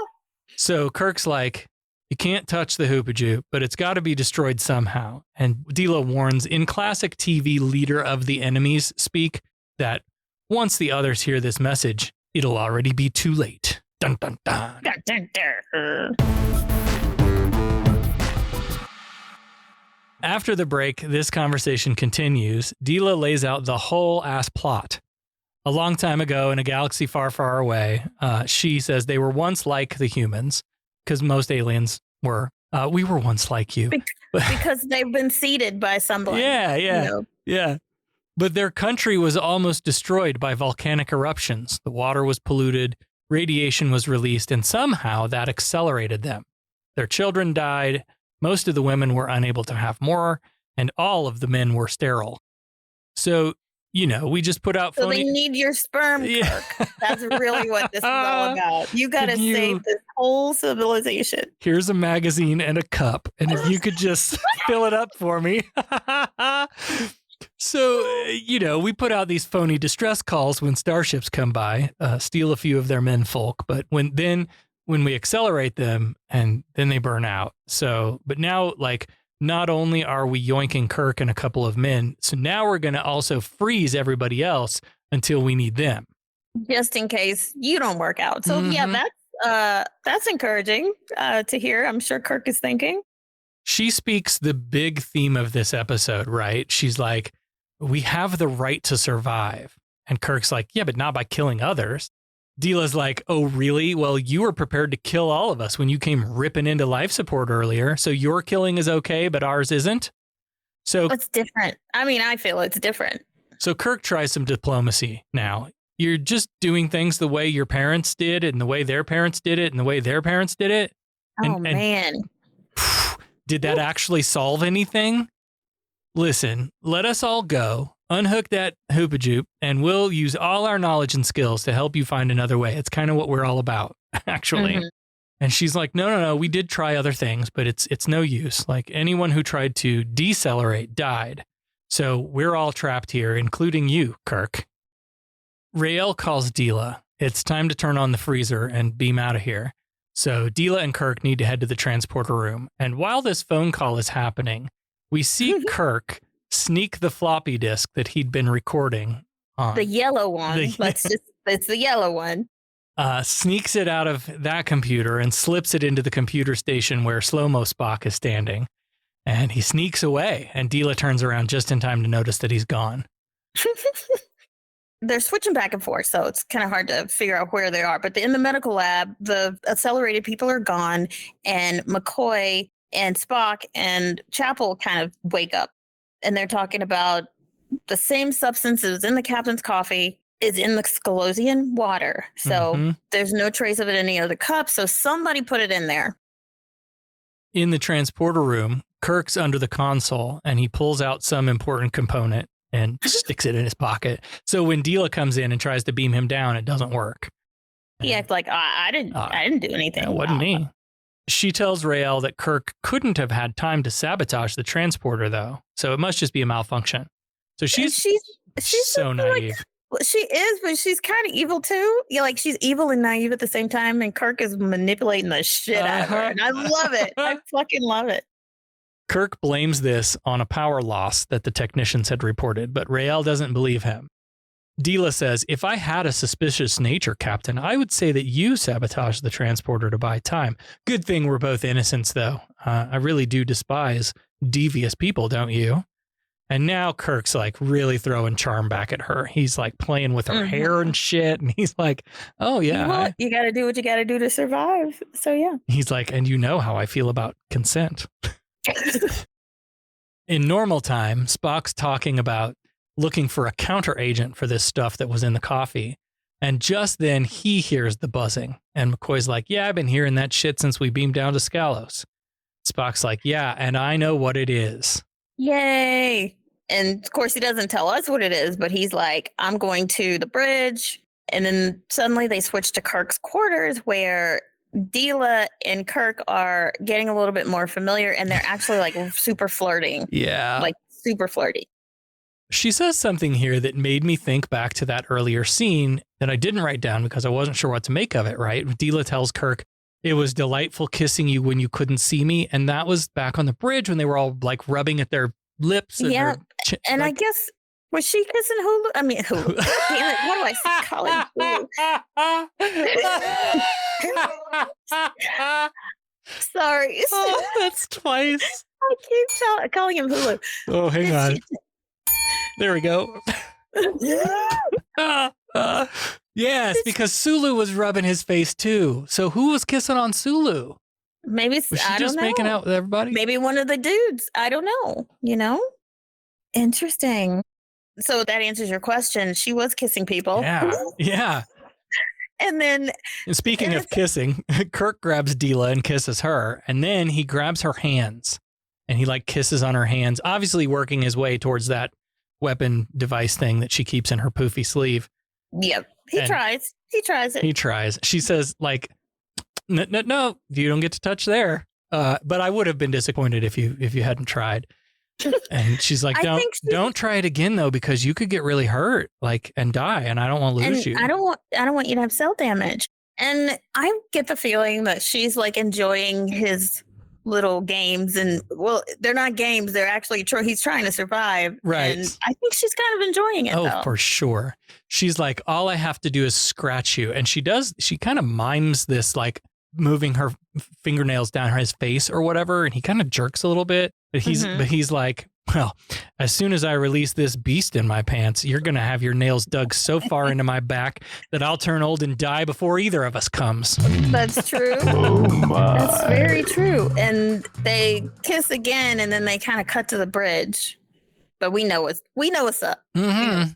So Kirk's like, you can't touch the hoopajoop, but it's got to be destroyed somehow. And Deela warns in classic TV leader of the enemies speak that once the others hear this message, it'll already be too late. Dun, dun, dun. Dun, dun, dun. After the break, this conversation continues. Deela lays out the whole ass plot. A long time ago in a galaxy far, far away, she says they were once like the humans, because most aliens were. We were once like you. Because they've been seeded by someone. Yeah. But their country was almost destroyed by volcanic eruptions. The water was polluted, radiation was released, and somehow that accelerated them. Their children died. Most of the women were unable to have more, and all of the men were sterile. So, we just put out phony... So they need your sperm, Kirk. That's really what this is all about. You got to save this whole civilization. Here's a magazine and a cup, and if you could just fill it up for me. So, we put out these phony distress calls when starships come by, steal a few of their menfolk, but when we accelerate them, and then they burn out. So, but now, not only are we yoinking Kirk and a couple of men, so now we're going to also freeze everybody else until we need them. Just in case you don't work out. So, that's encouraging to hear. I'm sure Kirk is thinking. She speaks the big theme of this episode, right? She's like, we have the right to survive. And Kirk's like, yeah, but not by killing others. Deela's like, oh, really? Well, you were prepared to kill all of us when you came ripping into life support earlier. So your killing is okay, but ours isn't? So it's different. I mean, I feel it's different. So Kirk tries some diplomacy now. You're just doing things the way your parents did and the way their parents did it and the way their parents did it. Man. Did that actually solve anything? Listen, let us all go. Unhook that hoopajoop, and we'll use all our knowledge and skills to help you find another way. It's kind of what we're all about, actually. Mm-hmm. And she's like, no, we did try other things, but it's no use. Like, anyone who tried to decelerate died. So we're all trapped here, including you, Kirk. Rael calls Deela. It's time to turn on the freezer and beam out of here. So Deela and Kirk need to head to the transporter room. And while this phone call is happening, we see Kirk sneak the floppy disk that he'd been recording on. The yellow one. It's the yellow one. Sneaks it out of that computer and slips it into the computer station where Slow-Mo Spock is standing. And he sneaks away, and Deela turns around just in time to notice that he's gone. They're switching back and forth, so it's kind of hard to figure out where they are. But in the medical lab, the accelerated people are gone, and McCoy and Spock and Chapel kind of wake up. And they're talking about the same substance that was in the captain's coffee is in the Skolosian water. So there's no trace of it in any other cup. So somebody put it in there. In the transporter room, Kirk's under the console and he pulls out some important component and sticks it in his pocket. So when Deela comes in and tries to beam him down, it doesn't work. He acts like, I didn't do anything. It wasn't me. She tells Rael that Kirk couldn't have had time to sabotage the transporter, though, so it must just be a malfunction. So she's so naive. Like, she is, but she's kind of evil too. Yeah, like she's evil and naive at the same time, and Kirk is manipulating the shit out of her, and I love it. I fucking love it. Kirk blames this on a power loss that the technicians had reported, but Rael doesn't believe him. Deela says, if I had a suspicious nature, Captain, I would say that you sabotaged the transporter to buy time. Good thing we're both innocents, though. I really do despise devious people, don't you? And now Kirk's like really throwing charm back at her. He's like playing with her hair and shit. And he's like, oh, yeah. You got to do what you got to do to survive. So, yeah. He's like, and you know how I feel about consent. In normal time, Spock's talking about looking for a counter agent for this stuff that was in the coffee. And just then he hears the buzzing. And McCoy's like, yeah, I've been hearing that shit since we beamed down to Scalos. Spock's like, yeah, and I know what it is. Yay. And of course, he doesn't tell us what it is, but he's like, I'm going to the bridge. And then suddenly they switch to Kirk's quarters where Deela and Kirk are getting a little bit more familiar and they're actually like super flirting. Yeah. Like super flirty. She says something here that made me think back to that earlier scene that I didn't write down because I wasn't sure what to make of it, right? Deela tells Kirk, it was delightful kissing you when you couldn't see me. And that was back on the bridge when they were all like rubbing at their lips. And yeah. And like, I guess, was she kissing Hulu? I mean, Hulu. Damn it. What do I call him? Hulu? Sorry. Oh, that's twice. I keep calling him Hulu. Oh, hang on. There we go. Yes, because Sulu was rubbing his face too. So who was kissing on Sulu? Maybe was she just making out with everybody? Maybe one of the dudes. I don't know. You know? Interesting. So that answers your question. She was kissing people. Yeah. Yeah. And then... And speaking of kissing, Kirk grabs Deela and kisses her. And then he grabs her hands. And he like kisses on her hands, obviously working his way towards that weapon device thing that she keeps in her poofy sleeve. Yep. He tries it. He tries. She says like, no, you don't get to touch there. But I would have been disappointed if you hadn't tried. And she's like, don't try it again though, because you could get really hurt, like, and die. And I don't want to lose you. I don't want you to have cell damage. And I get the feeling that she's like enjoying his little games, and well, they're not games. They're actually he's trying to survive. Right. And I think she's kind of enjoying it. Oh, for sure. She's like, all I have to do is scratch you. And she kind of mimes this, like moving her fingernails down his face or whatever. And he kind of jerks a little bit, but he's like, well, as soon as I release this beast in my pants, you're going to have your nails dug so far into my back that I'll turn old and die before either of us comes. That's true. Oh my. That's very true. And they kiss again, and then they kind of cut to the bridge. But we know what's up. Mm-hmm.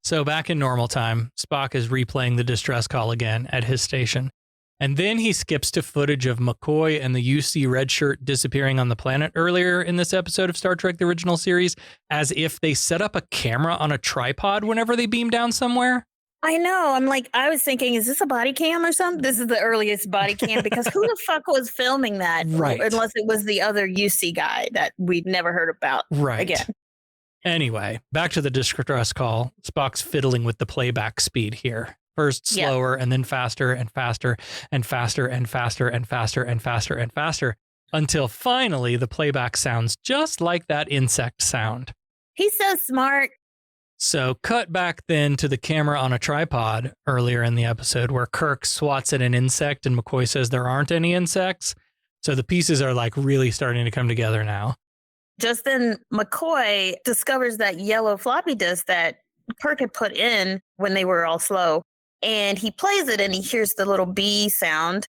So back in normal time, Spock is replaying the distress call again at his station. And then he skips to footage of McCoy and the UC red shirt disappearing on the planet earlier in this episode of Star Trek, the original series, as if they set up a camera on a tripod whenever they beam down somewhere. I know. I'm like, I was thinking, is this a body cam or something? This is the earliest body cam, because who the fuck was filming that? Right. Unless it was the other UC guy that we'd never heard about again. Anyway, back to the distress call. Spock's fiddling with the playback speed here. First slower and then faster and faster and faster and faster and faster and faster and faster until finally the playback sounds just like that insect sound. He's so smart. So cut back then to the camera on a tripod earlier in the episode where Kirk swats at an insect and McCoy says there aren't any insects. So the pieces are like really starting to come together now. Just then McCoy discovers that yellow floppy disk that Kirk had put in when they were all slow. And he plays it and he hears the little bee sound.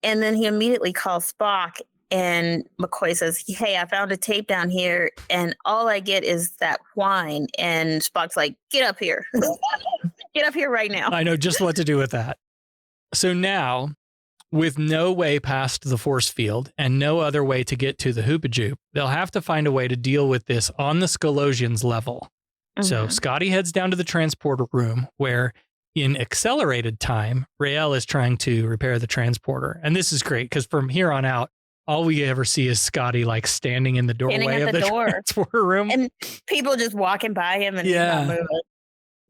And then he immediately calls Spock, and McCoy says, hey, I found a tape down here and all I get is that whine. And Spock's like, get up here. Get up here right now. I know just what to do with that. So now, with no way past the force field and no other way to get to the Hoopajoop, they'll have to find a way to deal with this on the Scalosians level. So Scotty heads down to the transporter room where in accelerated time, Rael is trying to repair the transporter. And this is great because from here on out, all we ever see is Scotty like standing in the doorway of the transporter room. And people just walking by him and he's not moving.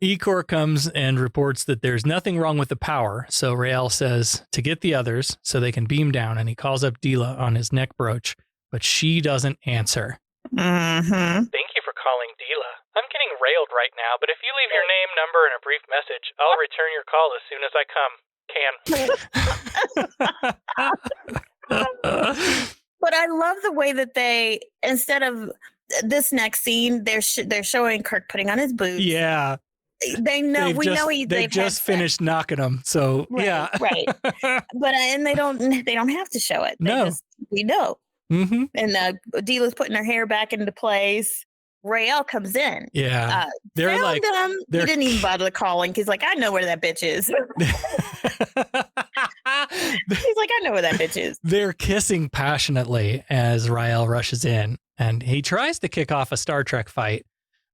Ecor comes and reports that there's nothing wrong with the power. So Rael says to get the others so they can beam down. And he calls up Dila on his neck brooch, but she doesn't answer. Mm-hmm. Thank you for calling Dila. I'm getting railed right now, but if you leave your name, number, and a brief message, I'll return your call as soon as I come. But I love the way that they, instead of this next scene, they're showing Kirk putting on his boots. Yeah. They know, they've just finished knocking him. So right, yeah. Right. But, and they don't have to show it. We know. Mm-hmm. And Dila's putting her hair back into place. Rael comes in. Yeah. They're like, he didn't even bother calling. He's like, I know where that bitch is. He's like, I know where that bitch is. They're kissing passionately as Rael rushes in, and he tries to kick off a Star Trek fight,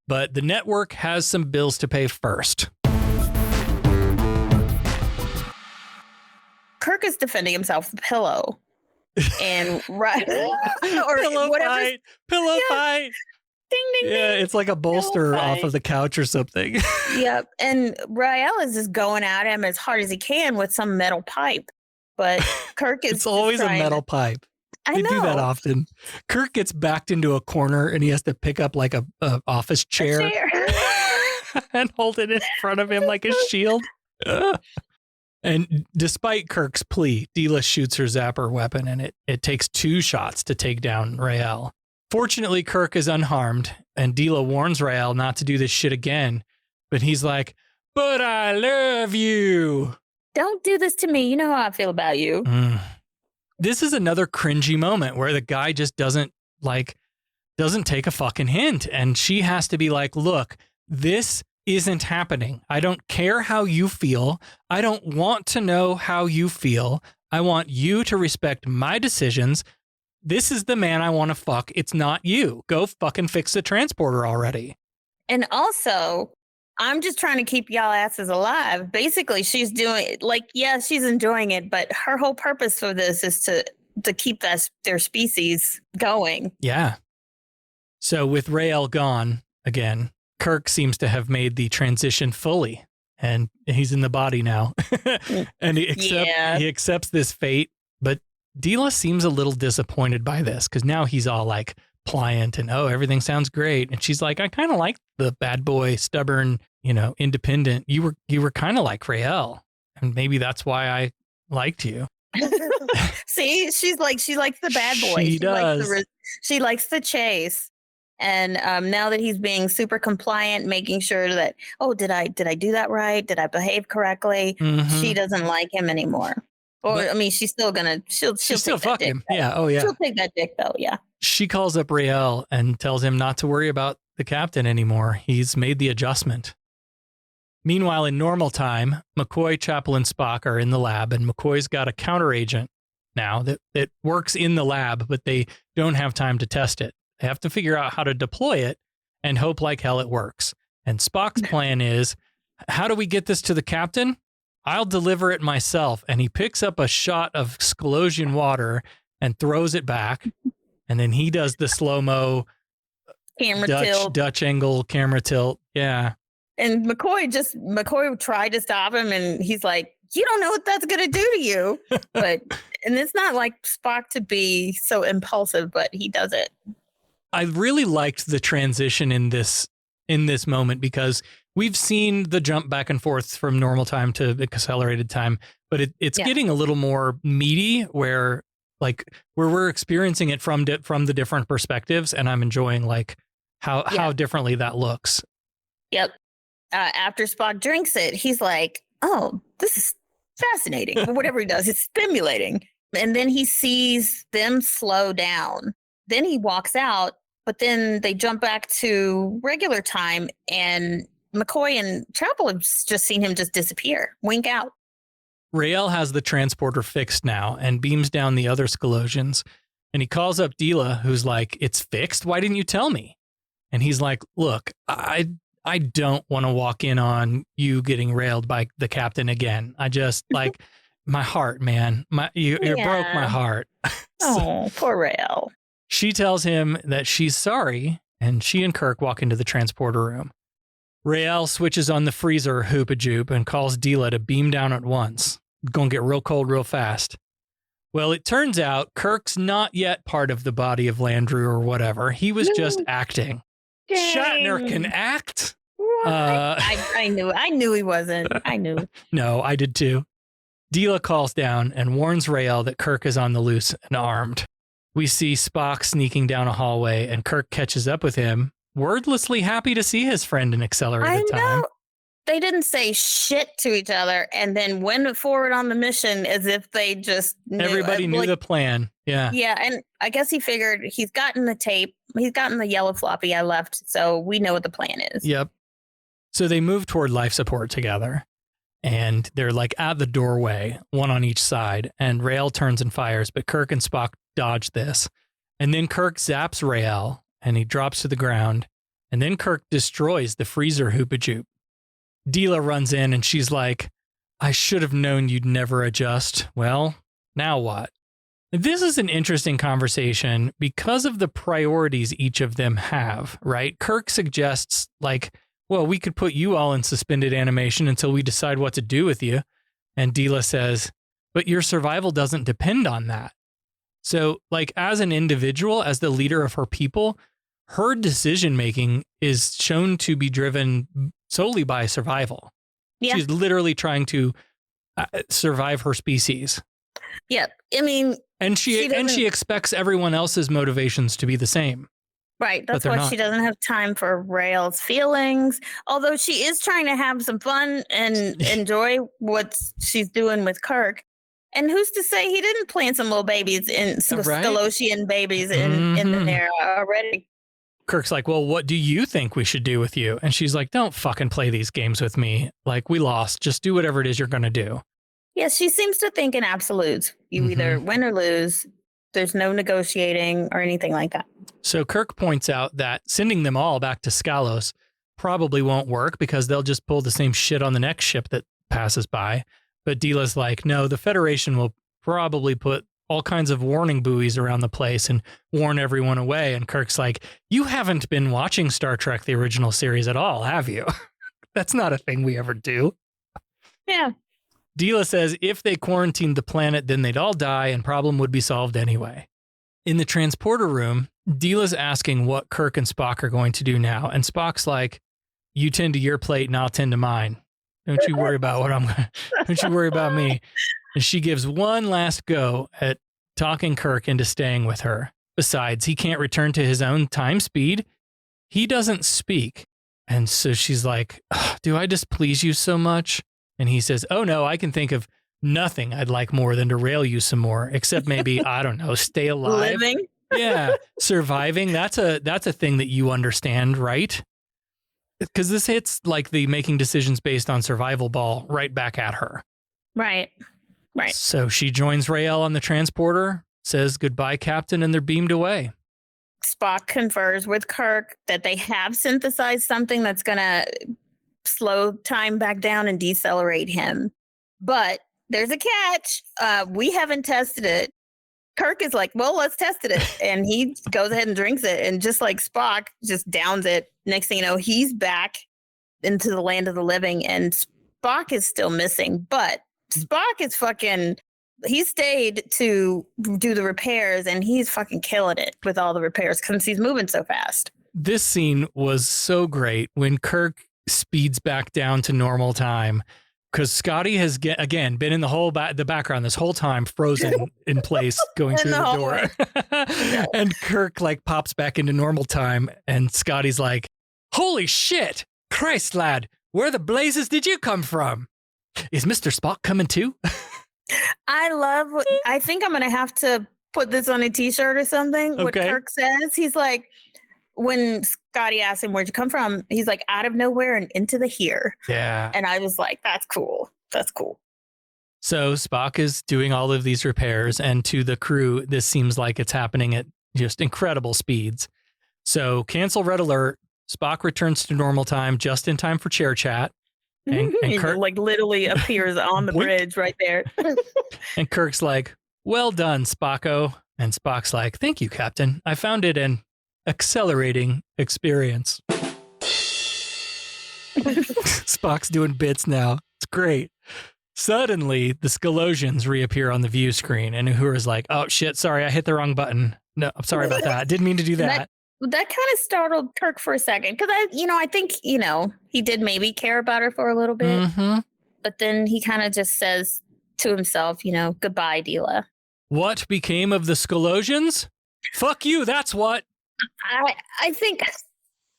but the network has some bills to pay first. Kirk is defending himself with a pillow. And Pillow fight. Ding, ding, ding. Yeah, it's like a bolster off of the couch or something. Yep. And Rael is just going at him as hard as he can with some metal pipe. But Kirk is It's always a metal pipe. I They know. do that often. Kirk gets backed into a corner and he has to pick up like a office chair, and hold it in front of him like a shield. And despite Kirk's plea, Dila shoots her zapper weapon and it takes 2 shots to take down Rael. Fortunately, Kirk is unharmed, and Dila warns Rael not to do this shit again. But he's like, but I love you. Don't do this to me. You know how I feel about you. This is another cringy moment where the guy just doesn't take a fucking hint. And she has to be like, look, this isn't happening. I don't care how you feel. I don't want to know how you feel. I want you to respect my decisions. This is the man I want to fuck. It's not you. Go fucking fix the transporter already. And also, I'm just trying to keep y'all asses alive. Basically, she's doing she's enjoying it, but her whole purpose for this is to keep their species going. Yeah. So with Rael gone again, Kirk seems to have made the transition fully, and he's in the body now. And he accepts this fate, but Dila seems a little disappointed by this because now he's all like pliant and, oh, everything sounds great. And she's like, I kind of like the bad boy, stubborn, independent. You were kind of like Rael, and maybe that's why I liked you. See, she likes the bad boy. She does. She likes the chase. And now that he's being super compliant, making sure that, did I do that right? Did I behave correctly? Mm-hmm. She doesn't like him anymore. She's still gonna, she'll still take fuck that him. Dick, Yeah. Oh yeah. She'll take that dick though. Yeah. She calls up Rael and tells him not to worry about the captain anymore. He's made the adjustment. Meanwhile, in normal time, McCoy, Chapel, and Spock are in the lab, and McCoy's got a counteragent now that works in the lab, but they don't have time to test it. They have to figure out how to deploy it and hope like hell it works. And Spock's plan is, how do we get this to the captain? I'll deliver it myself. And he picks up a shot of Scalosian water and throws it back. And then he does the slow-mo Dutch angle camera tilt. Yeah. And McCoy tried to stop him, and he's like, you don't know what that's going to do to you. And it's not like Spock to be so impulsive, but he does it. I really liked the transition in this moment because we've seen the jump back and forth from normal time to accelerated time, but it's getting a little more meaty where we're experiencing it from the different perspectives, and I'm enjoying how differently that looks. Yep. After Spock drinks it, he's like, oh, this is fascinating. Or whatever he does, it's stimulating. And then he sees them slow down. Then he walks out, but then they jump back to regular time, and McCoy and Chapel have just seen him just disappear, wink out. Rael has the transporter fixed now and beams down the other Scalosians, and he calls up Dila, who's like, it's fixed? Why didn't you tell me? And he's like, look, I I don't want to walk in on you getting railed by the captain again. I just like my heart, man. You broke my heart. Oh, poor Rael. She tells him that she's sorry, and she and Kirk walk into the transporter room. Rael switches on the freezer hoop-a-joop and calls Deela to beam down at once. It's going to get real cold real fast. Well, it turns out Kirk's not yet part of the body of Landru or whatever. He was just acting. Dang. Shatner can act. I knew he wasn't. I knew. No, I did too. Deela calls down and warns Rael that Kirk is on the loose and armed. We see Spock sneaking down a hallway, and Kirk catches up with him, wordlessly happy to see his friend in accelerated time. They didn't say shit to each other and then went forward on the mission as if they just knew. Everybody knew the plan. Yeah. Yeah, and I guess he figured he's gotten the tape. He's gotten the yellow floppy I left, so we know what the plan is. Yep. So they move toward life support together, and they're like at the doorway, one on each side, and Rael turns and fires, but Kirk and Spock dodge this. And then Kirk zaps Rael, and he drops to the ground, and then Kirk destroys the freezer hoop-a-joop. Deela runs in, and she's like, I should have known you'd never adjust. Well, now what? This is an interesting conversation because of the priorities each of them have, right? Kirk suggests, like, well, we could put you all in suspended animation until we decide what to do with you. And Deela says, but your survival doesn't depend on that. So, like, as an individual, as the leader of her people, her decision-making is shown to be driven solely by survival. Yeah. She's literally trying to survive her species. Yeah, I mean... And she expects everyone else's motivations to be the same. Right, that's why she doesn't have time for Rael's feelings. Although she is trying to have some fun and enjoy what she's doing with Kirk. And who's to say he didn't plant some little babies some Stalosian babies in there already? Kirk's like, well, what do you think we should do with you? And she's like, don't fucking play these games with me. Like, we lost. Just do whatever it is you're going to do. Yes, she seems to think in absolutes. You either win or lose. There's no negotiating or anything like that. So Kirk points out that sending them all back to Scalos probably won't work because they'll just pull the same shit on the next ship that passes by. But Deela's like, no, the Federation will probably put all kinds of warning buoys around the place and warn everyone away. And Kirk's like, you haven't been watching Star Trek, the original series at all, have you? That's not a thing we ever do. Yeah. Deela says if they quarantined the planet, then they'd all die and problem would be solved anyway. In the transporter room, Deela's asking what Kirk and Spock are going to do now. And Spock's like, you tend to your plate and I'll tend to mine. Don't you worry about don't you worry about me. And she gives one last go at talking Kirk into staying with her. Besides, he can't return to his own time speed. He doesn't speak. And so she's like, do I displease you so much? And he says, oh no, I can think of nothing I'd like more than to rail you some more, except maybe, I don't know, stay alive. Living. Yeah. Surviving. That's a thing that you understand, right? Because this hits like the making decisions based on survival ball right back at her. Right. Right. So she joins Rael on the transporter, says goodbye, Captain, and they're beamed away. Spock confers with Kirk that they have synthesized something that's going to slow time back down and decelerate him. But there's a catch. We haven't tested it. Kirk is like, well, let's test it. And he goes ahead and drinks it. And just like Spock just downs it. Next thing you know, he's back into the land of the living. And Spock is still missing. But Spock is he stayed to do the repairs. And he's fucking killing it with all the repairs because he's moving so fast. This scene was so great when Kirk speeds back down to normal time. Because Scotty has, again, been in the background this whole time, frozen in place, going through the door. And Kirk, like, pops back into normal time, and Scotty's like, holy shit! Christ, lad, where the blazes did you come from? Is Mr. Spock coming too? I think I'm going to have to put this on a t-shirt or something. Okay. What Kirk says, he's like, when Scotty asked him, where'd you come from? He's like, out of nowhere and into the here. Yeah. And I was like, that's cool. That's cool. So Spock is doing all of these repairs, and to the crew, this seems like it's happening at just incredible speeds. So cancel red alert, Spock returns to normal time just in time for chair chat. And Kirk like literally appears on the bridge right there. And Kirk's like, well done, Spocko. And Spock's like, thank you, Captain. I found it an accelerating experience. Spock's doing bits now. It's great. Suddenly, the Skolosians reappear on the view screen, and Uhura's like, oh, shit, sorry, I hit the wrong button. No, I'm sorry about that. Didn't mean to do that. That kind of startled Kirk for a second because I think, he did maybe care about her for a little bit. Mm-hmm. But then he kind of just says to himself, goodbye, Dila. What became of the Skolosians? Fuck you, that's what. I think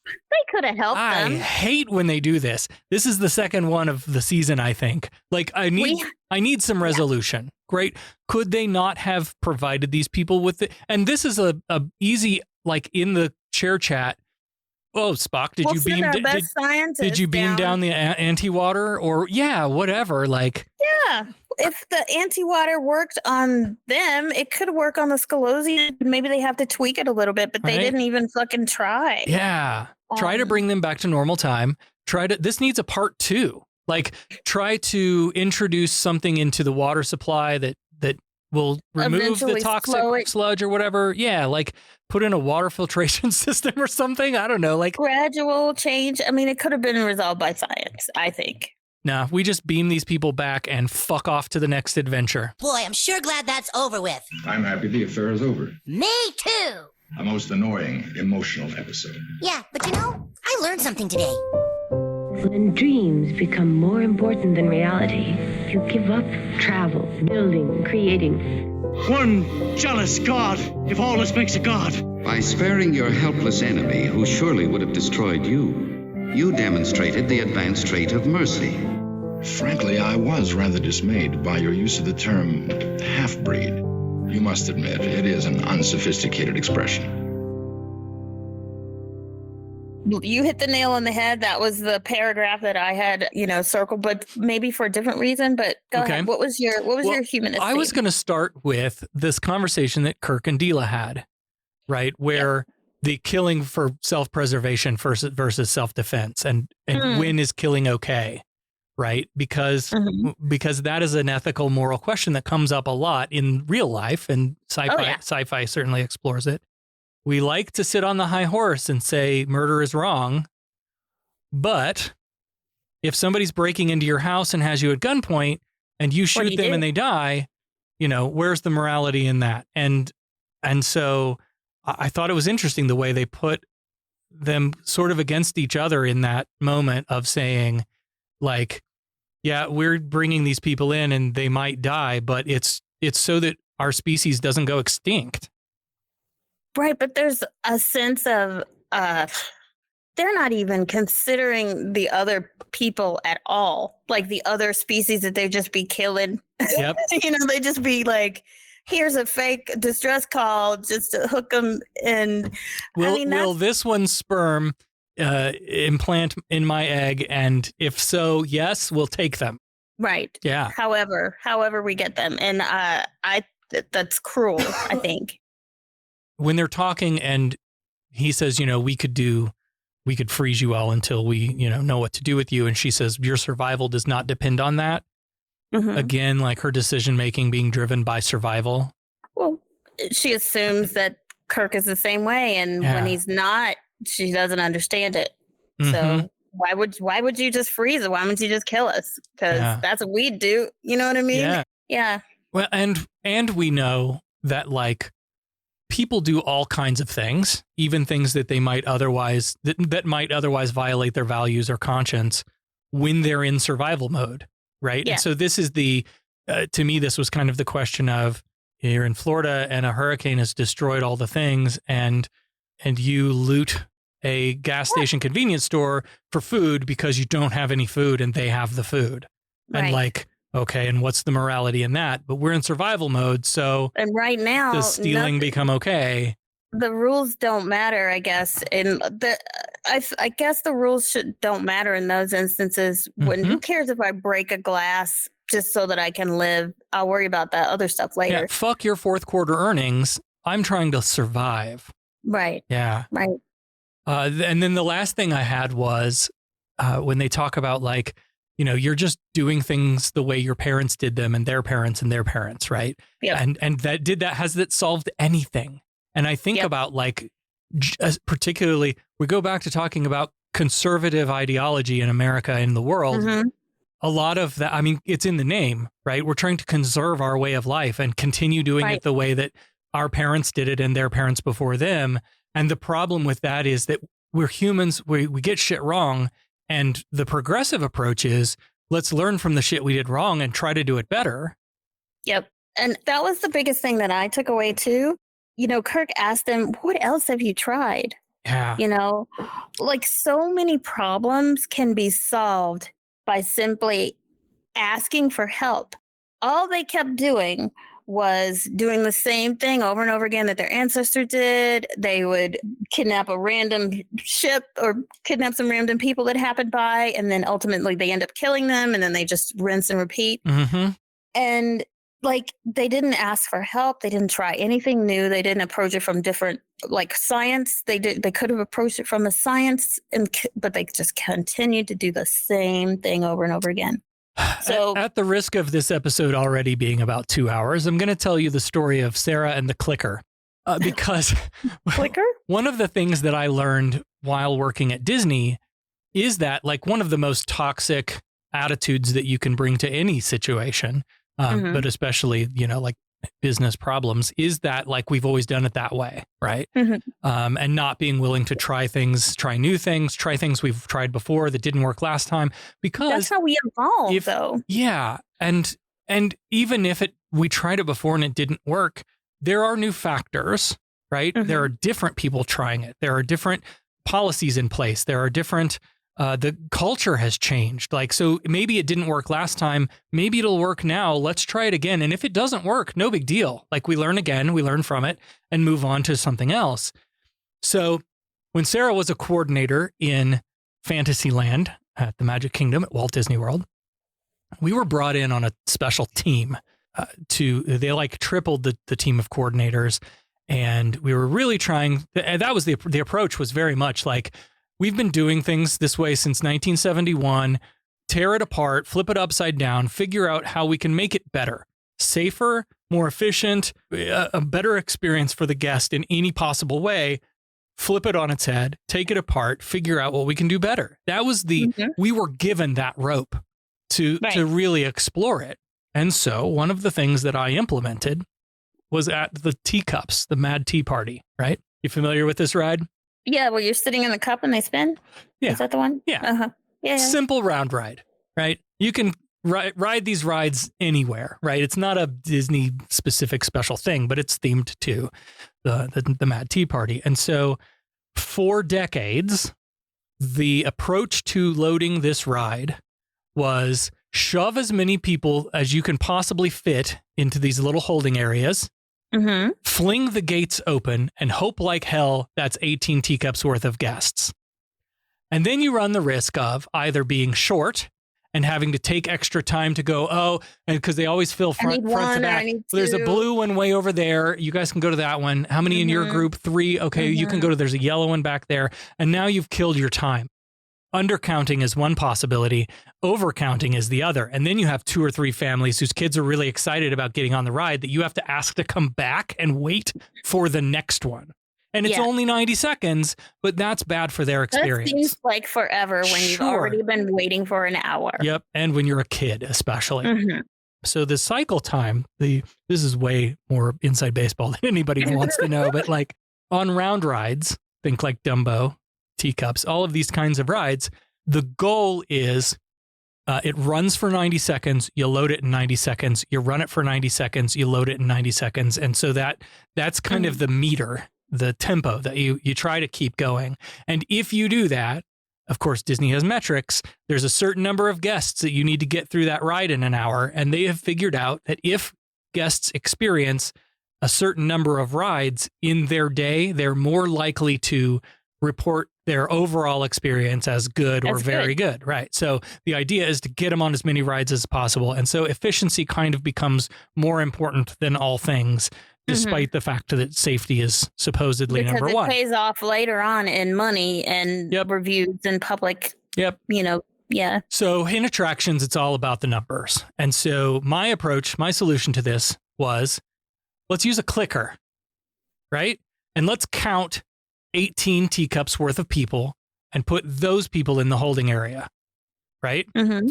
they could have helped them. I hate when they do this. This is the second one of the season, I think. Like, I need some resolution. Great. Could they not have provided these people with it? And this is a easy, like, in the chair chat. Oh, Spock, did you beam down the anti-water? Or, yeah, whatever. Like, yeah. If the anti-water worked on them, it could work on the Skolosians. Maybe they have to tweak it a little bit, but they didn't even fucking try. Yeah. Try to bring them back to normal time. This needs a part 2. Like, try to introduce something into the water supply that will remove the toxic sludge or whatever. Yeah, like put in a water filtration system or something. I don't know. Like gradual change. I mean, it could have been resolved by science, I think. Nah, we just beam these people back and fuck off to the next adventure. Boy, I'm sure glad that's over with. I'm happy the affair is over. Me too. A most annoying, emotional episode. Yeah, but I learned something today. When dreams become more important than reality, you give up travel, building, creating. One jealous god, if all this makes a god. By sparing your helpless enemy, who surely would have destroyed you, you demonstrated the advanced trait of mercy. Frankly, I was rather dismayed by your use of the term half-breed. You must admit, it is an unsophisticated expression. You hit the nail on the head. That was the paragraph that I had, circled, but maybe for a different reason. But go ahead. What was your humanist? I was going to start with this conversation that Kirk and Dila had, right? Where the killing for self-preservation versus self-defense, and when is killing okay, right? Because that is an ethical, moral question that comes up a lot in real life, and sci-fi certainly explores it. We like to sit on the high horse and say murder is wrong, but if somebody's breaking into your house and has you at gunpoint and you shoot them and they die, where's the morality in that? And so I thought it was interesting the way they put them sort of against each other in that moment of saying, like, yeah, we're bringing these people in and they might die, but it's so that our species doesn't go extinct. Right, but there's a sense of they're not even considering the other people at all, like the other species that they just be killing. Yep. They just be like, here's a fake distress call just to hook them in. Will this one's sperm implant in my egg? And if so, yes, we'll take them. Right. Yeah. However we get them. And that's cruel, I think. When they're talking and he says, we could freeze you all until we, know what to do with you. And she says, your survival does not depend on that. Mm-hmm. Again, like her decision-making being driven by survival. Well, she assumes that Kirk is the same way. And when he's not, she doesn't understand it. Mm-hmm. So why would you just freeze it? Why wouldn't you just kill us? Because that's what we do. You know what I mean? Yeah. Well, and we know that, like, people do all kinds of things, even things that they might otherwise that might otherwise violate their values or conscience when they're in survival mode, right? Yeah. And so this is to me, this was kind of the question of, you're in Florida and a hurricane has destroyed all the things, and you loot a gas station convenience store for food because you don't have any food and they have the food. Right. And like, okay, and what's the morality in that? But we're in survival mode, so and right now, does stealing become okay? The rules don't matter, I guess. I guess the rules don't matter in those instances. When who cares if I break a glass just so that I can live? I'll worry about that other stuff later. Yeah, fuck your fourth quarter earnings. I'm trying to survive. Right. Yeah. Right. And then the last thing I had was when they talk about like, you're just doing things the way your parents did them and their parents, right? Yep. And has that solved anything? And I think about like, particularly, we go back to talking about conservative ideology in America and in the world. A lot of that, I mean, it's in the name, right? We're trying to conserve our way of life and continue doing it the way that our parents did it and their parents before them. And the problem with that is that we're humans, we get shit wrong. And the progressive approach is let's learn from the shit we did wrong and try to do it better. Yep. And that was the biggest thing that I took away too. Kirk asked them, what else have you tried? Yeah. Like so many problems can be solved by simply asking for help. All they kept doing was doing the same thing over and over again that their ancestors did. They would kidnap a random ship or kidnap some random people that happened by, and then ultimately they end up killing them, and then they just rinse and repeat. And like they didn't ask for help. They didn't try anything new. They didn't approach it from different like science. They could have approached it from a science, but they just continued to do the same thing over and over again. So at the risk of this episode already being about 2 hours, I'm going to tell you the story of Sarah and the clicker. Because clicker? One of the things that I learned while working at Disney is that like one of the most toxic attitudes that you can bring to any situation, but especially, like business problems, is that like we've always done it that way, right? And not being willing to try new things, try things we've tried before that didn't work last time, because that's how we evolve, though. Yeah, and even if we tried it before and it didn't work, there are new factors, right? There are different people trying it. There are different policies in place. There are different. The culture has changed. Like, so maybe it didn't work last time. Maybe it'll work now. Let's try it again. And if it doesn't work, no big deal. Like we learn again, we learn from it and move on to something else. So when Sarah was a coordinator in Fantasyland at the Magic Kingdom at Walt Disney World, we were brought in on a special team they like tripled the team of coordinators. And we were really trying, that was the approach was very much like, we've been doing things this way since 1971. Tear it apart, flip it upside down, figure out how we can make it better, safer, more efficient, a better experience for the guest in any possible way. Flip it on its head, take it apart, figure out what we can do better. That was we were given that rope to really explore it. And so one of the things that I implemented was at the teacups, the Mad Tea Party, right? You familiar with this ride? Yeah, where you're sitting in the cup and they spin? Yeah. Is that the one? Yeah. Yeah. Simple round ride, right? You can ride these rides anywhere, right? It's not a Disney specific special thing, but it's themed to the Mad Tea Party. And so for decades, the approach to loading this ride was shove as many people as you can possibly fit into these little holding areas. Fling the gates open and hope like hell that's 18 teacups worth of guests. And then you run the risk of either being short and having to take extra time to go, and because they always fill front to back. There's a blue one way over there. You guys can go to that one. How many in your group? 3. Okay, you can go to, there's a yellow one back there. And now you've killed your time. Undercounting is one possibility. Overcounting is the other. And then you have 2 or 3 families whose kids are really excited about getting on the ride that you have to ask to come back and wait for the next one. And it's only 90 seconds, but that's bad for their experience. That seems like forever when you've already been waiting for an hour. Yep. And when you're a kid, especially. So the cycle time, this is way more inside baseball than anybody wants to know. But like on round rides, think like Dumbo, teacups, all of these kinds of rides, the goal is it runs for 90 seconds, you load it in 90 seconds, you run it for 90 seconds, you load it in 90 seconds. And so that's kind of the meter, the tempo that you try to keep going. And if you do that, of course, Disney has metrics. There's a certain number of guests that you need to get through that ride in an hour. And they have figured out that if guests experience a certain number of rides in their day, they're more likely to report their overall experience as good or very good. Right. So the idea is to get them on as many rides as possible. And so efficiency kind of becomes more important than all things despite the fact that safety is supposedly because number one. It pays off later on in money and reviews and public. Yep. Yeah. So in attractions, it's all about the numbers. And so my approach, my solution to this was, let's use a clicker, right? And let's count 18 teacups worth of people and put those people in the holding area, right? Mm-hmm.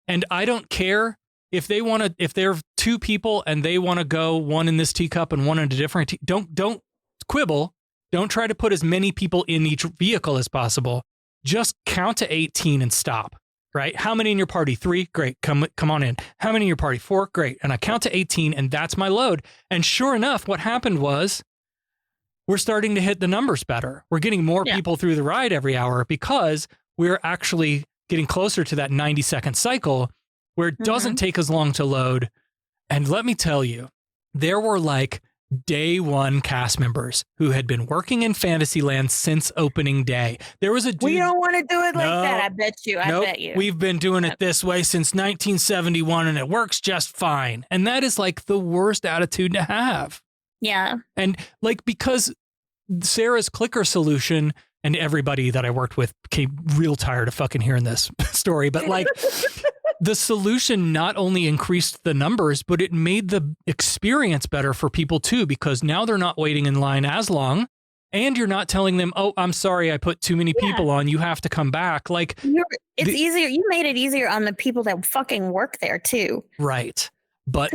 And I don't care if they want to, if they're two people and they want to go one in this teacup and one in a different, don't quibble. Don't try to put as many people in each vehicle as possible. Just count to 18 and stop, right? How many in your party? 3? Great. Come on in. How many in your party? 4? Great. And I count to 18 and that's my load. And sure enough, what happened was we're starting to hit the numbers better. We're getting more people through the ride every hour because we're actually getting closer to that 90-second cycle where it doesn't take as long to load. And let me tell you, there were like day one cast members who had been working in Fantasyland since opening day. There was a dude. We don't want to do it like that. I bet you. I bet you. We've been doing it this way since 1971 and it works just fine. And that is like the worst attitude to have. Yeah. And like, because Sarah's clicker solution, and everybody that I worked with became real tired of fucking hearing this story, but like the solution not only increased the numbers, but it made the experience better for people too, because now they're not waiting in line as long and you're not telling them, oh, I'm sorry, I put too many people on. You have to come back. Like it's easier. You made it easier on the people that fucking work there too. Right. But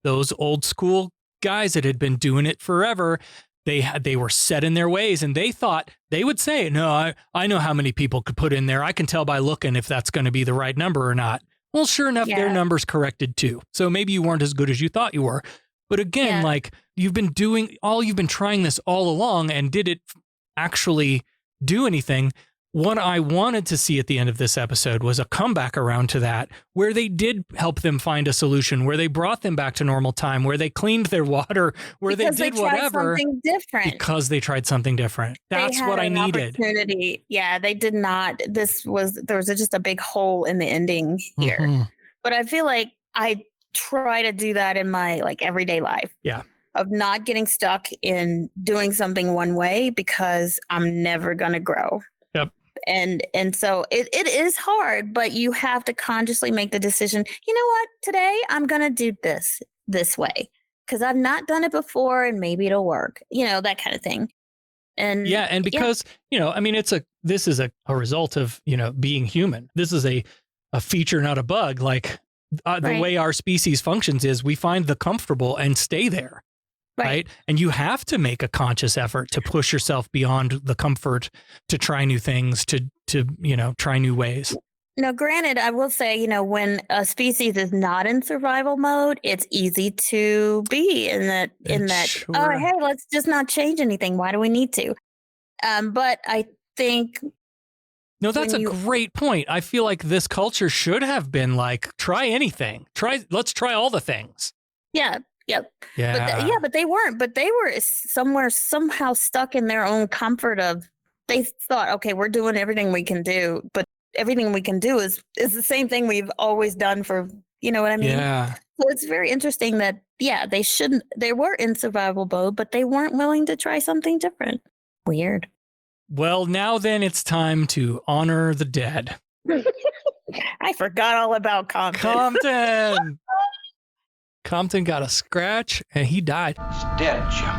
those old school guys that had been doing it forever, they were set in their ways and they thought they would say, no, I know how many people could put in there. I can tell by looking if that's going to be the right number or not. Well, sure enough, their numbers corrected too. So maybe you weren't as good as you thought you were. But again, like you've been trying this all along, and did it actually do anything? What I wanted to see at the end of this episode was a comeback around to that, where they did help them find a solution, where they brought them back to normal time, where they cleaned their water, where they did whatever. Something different. Because they tried something different. That's what I needed. Yeah, they did not. There was just a big hole in the ending here. Mm-hmm. But I feel like I try to do that in my like everyday life. Yeah. Of not getting stuck in doing something one way because I'm never going to grow. Yep. And so it is hard, but you have to consciously make the decision. You know what? Today I'm going to do this way because I've not done it before and maybe it'll work, that kind of thing. And and because, I mean, this is a result of, being human. This is a feature, not a bug. Like the way our species functions is we find the comfortable and stay there. Right. And you have to make a conscious effort to push yourself beyond the comfort, to try new things, to try new ways. Now, granted, I will say, when a species is not in survival mode, it's easy to be in that, sure. Oh, hey, let's just not change anything. Why do we need to? But I think. No, that's a great point. I feel like this culture should have been like, try anything. Let's try all the things. Yeah. Yep. Yeah. But they weren't. But they were somehow stuck in their own comfort of. They thought, okay, we're doing everything we can do, but everything we can do is the same thing we've always done for. You know what I mean? Yeah. So it's very interesting that they shouldn't. They were in survival mode, but they weren't willing to try something different. Weird. Well, now then, it's time to honor the dead. I forgot all about Compton. Compton got a scratch and he died. He's dead, Jim.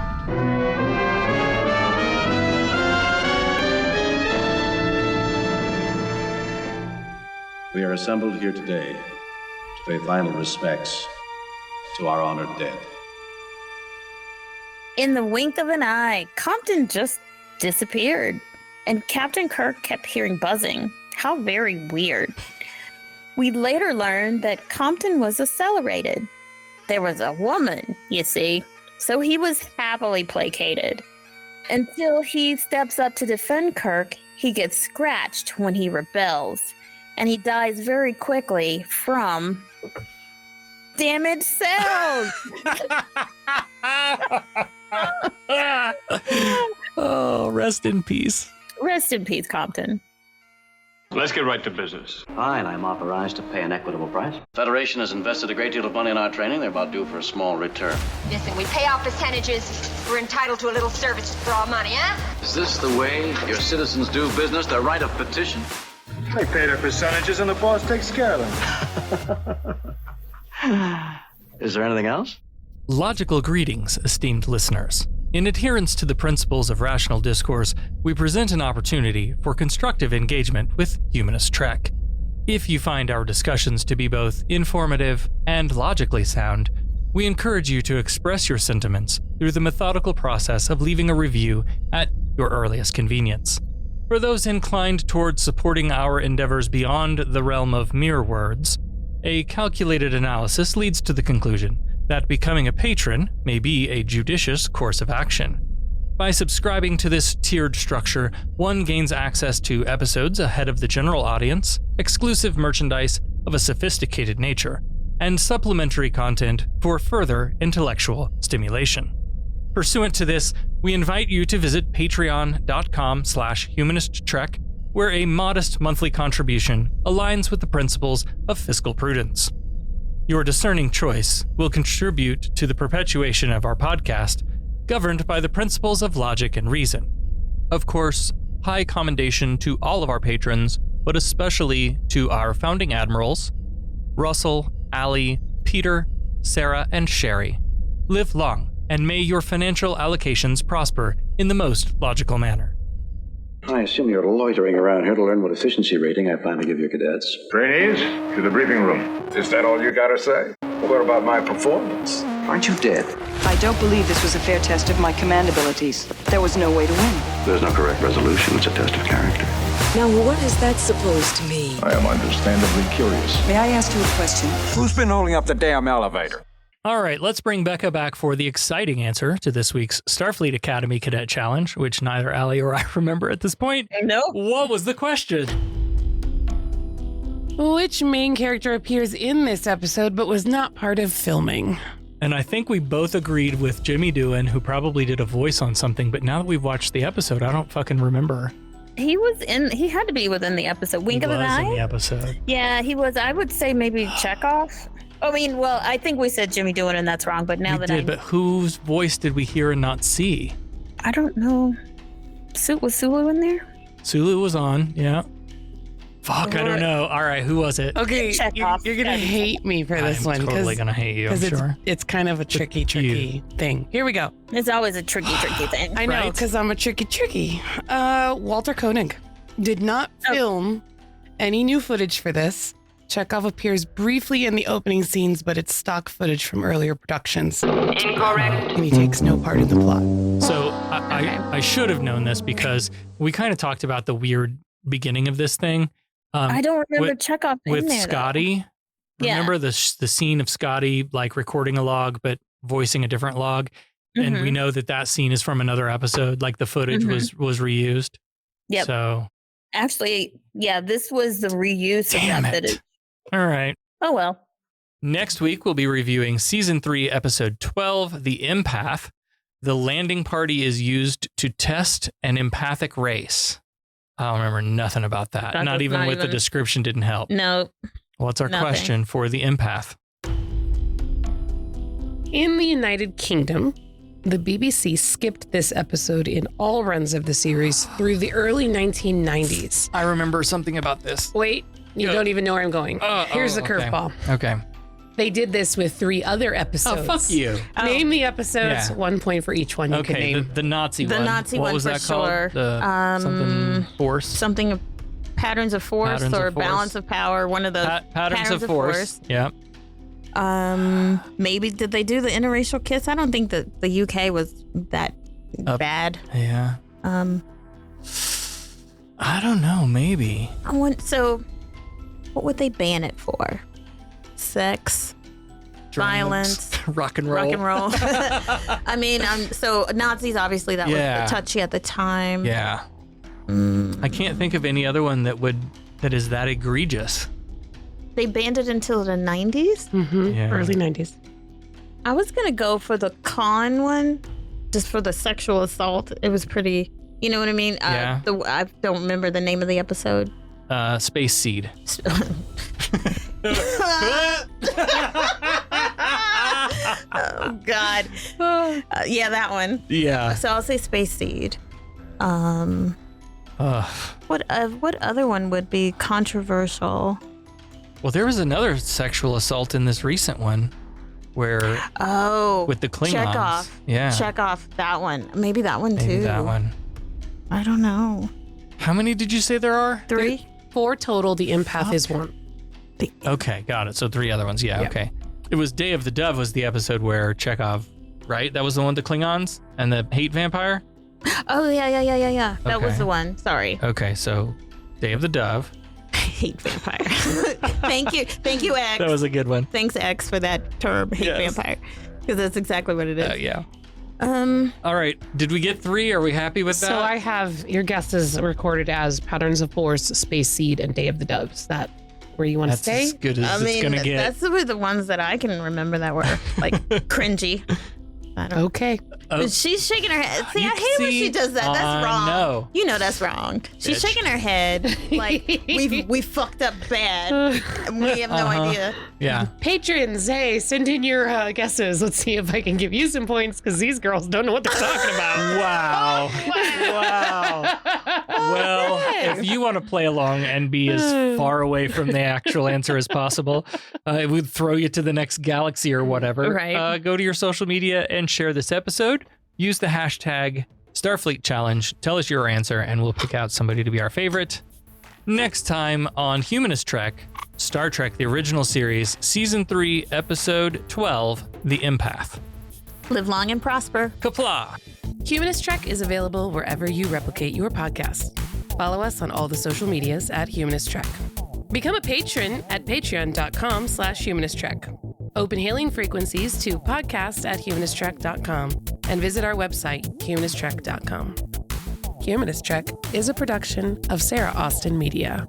We are assembled here today to pay final respects to our honored dead. In the wink of an eye, Compton just disappeared, and Captain Kirk kept hearing buzzing. How very weird. We later learned that Compton was accelerated. There was a woman, you see, so he was happily placated. Until he steps up to defend Kirk, he gets scratched when he rebels, and he dies very quickly from damaged cells. Oh, rest in peace. Rest in peace, Compton. Let's get right to business. Fine, I'm authorized to pay an equitable price. Federation has invested a great deal of money in our training. They're about due for a small return. Listen, we pay off percentages. We're entitled to a little service for our money, huh? Is this the way your citizens do business? Their right of petition? They pay their percentages and the boss takes care of them. Is there anything else? Logical greetings, esteemed listeners. In adherence to the principles of rational discourse, we present an opportunity for constructive engagement with Humanist Trek. If you find our discussions to be both informative and logically sound, we encourage you to express your sentiments through the methodical process of leaving a review at your earliest convenience. For those inclined towards supporting our endeavors beyond the realm of mere words, a calculated analysis leads to the conclusion that becoming a patron may be a judicious course of action. By subscribing to this tiered structure, one gains access to episodes ahead of the general audience, exclusive merchandise of a sophisticated nature, and supplementary content for further intellectual stimulation. Pursuant to this, we invite you to visit patreon.com/humanisttrek, where a modest monthly contribution aligns with the principles of fiscal prudence. Your discerning choice will contribute to the perpetuation of our podcast, governed by the principles of logic and reason. Of course, high commendation to all of our patrons, but especially to our founding admirals, Russell, Allie, Peter, Sarah, and Sherry. Live long, and may your financial allocations prosper in the most logical manner. I assume you're loitering around here to learn what efficiency rating I plan to give your cadets. Trainees, to the briefing room. Is that all you gotta say? What about my performance? Aren't you dead? I don't believe this was a fair test of my command abilities. There was no way to win. There's no correct resolution. It's a test of character. Now, what is that supposed to mean? I am understandably curious. May I ask you a question? Who's been holding up the damn elevator? All right, let's bring Becca back for the exciting answer to this week's Starfleet Academy Cadet Challenge, which neither Allie or I remember at this point. No. What was the question? Which main character appears in this episode but was not part of filming? And I think we both agreed with Jimmy Doohan, who probably did a voice on something, but now that we've watched the episode, I don't fucking remember. He had to be within the episode. Wink of an eye? In the episode. Yeah, he was. I would say maybe Chekhov. I mean, well, I think we said Jimmy Doohan, and that's wrong. But now but whose voice did we hear and not see? I don't know. Was Sulu in there? Sulu was on, yeah. Fuck, I don't know. All right, who was it? Okay, you're going to hate me for this one. I'm totally going to hate you, I'm sure. It's kind of a tricky thing. Here we go. It's always a tricky thing. I know, because I'm a tricky. Walter Koenig did not film any new footage for this. Chekhov appears briefly in the opening scenes, but it's stock footage from earlier productions. Incorrect. And he takes no part in the plot. So I should have known this because we kind of talked about the weird beginning of this thing. I don't remember Chekhov in with there, Scotty. Yeah. Remember the scene of Scotty like recording a log but voicing a different log, and we know that scene is from another episode. Like the footage was reused. Yep. So actually, yeah, this was the reuse of that footage. All right. Oh well. Next week we'll be reviewing season 3, episode 12, The Empath. The landing party is used to test an empathic race. I don't remember nothing about that. Not even the description didn't help. No. What's our question for The Empath? In the United Kingdom, the BBC skipped this episode in all runs of the series through the early 1990s. I remember something about this. Wait, you don't even know where I'm going. Here's the curveball. Okay. They did this with 3 other episodes. Oh, fuck you. Name the episodes, 1 point for each one you can name. The Nazi one. The Nazi what one was for that sure. Called? Something Force? Something of Patterns of Force Balance of Power. One of those. Patterns of Force. Yeah. Maybe did they do the interracial kiss? I don't think that the UK was that bad. Yeah. I don't know. Maybe. So, what would they ban it for? Sex, violence, rock and roll. I mean, so Nazis, obviously that was touchy at the time. Yeah. I can't think of any other one that is that egregious. They banned it until the 90s? Early 90s. I was going to go for the Khan one, just for the sexual assault. It was pretty, you know what I mean? Yeah. I don't remember the name of the episode. Space Seed. Oh God. Yeah, that one. Yeah. So I'll say Space Seed. What other one would be controversial? Well, there was another sexual assault in this recent one where with the Klingons. Chekhov. Yeah. Chekhov, that one. Maybe that one too. Maybe that one. I don't know. How many did you say there are? 3? 4 total. The empath is 1. Okay, got it. So 3 other ones. Yeah, okay. It was Day of the Dove was the episode where Chekhov, right? That was the one with the Klingons and the hate vampire? Oh, yeah. That was Okay. the one. Sorry. Okay, so Day of the Dove. Hate vampire. Thank you, X. That was a good one. Thanks, X, for that term, hate vampire. Because that's exactly what it is. Yeah. All right. Did we get 3? Are we happy with that? So I have your guesses recorded as Patterns of Force, Space Seed, and Day of the Dove. Is that where you want to stay? As good as it's gonna get. That's the ones that I can remember that were like cringy. Okay. But she's shaking her head. See, I hate when she does that. That's wrong. No. You know that's wrong. She's Bitch. shaking her head like we fucked up bad. And we have no idea. Yeah. Patrons, hey, send in your guesses. Let's see if I can give you some points because these girls don't know what they're talking about. Wow. Wow. Well, if you want to play along and be as far away from the actual answer as possible, it would throw you to the next galaxy or whatever. Right. Go to your social media and share this episode. Use the hashtag Starfleet Challenge. Tell us your answer, and we'll pick out somebody to be our favorite. Next time on Humanist Trek, Star Trek: The Original Series, Season 3, Episode 12, The Empath. Live long and prosper. Kapla! Humanist Trek is available wherever you replicate your podcast. Follow us on all the social medias at Humanist Trek. Become a patron at patreon.com/humanisttrek. Open hailing frequencies to podcast@humanisttrek.com and visit our website, humanisttrek.com. Humanist Trek is a production of Sarah Austin Media.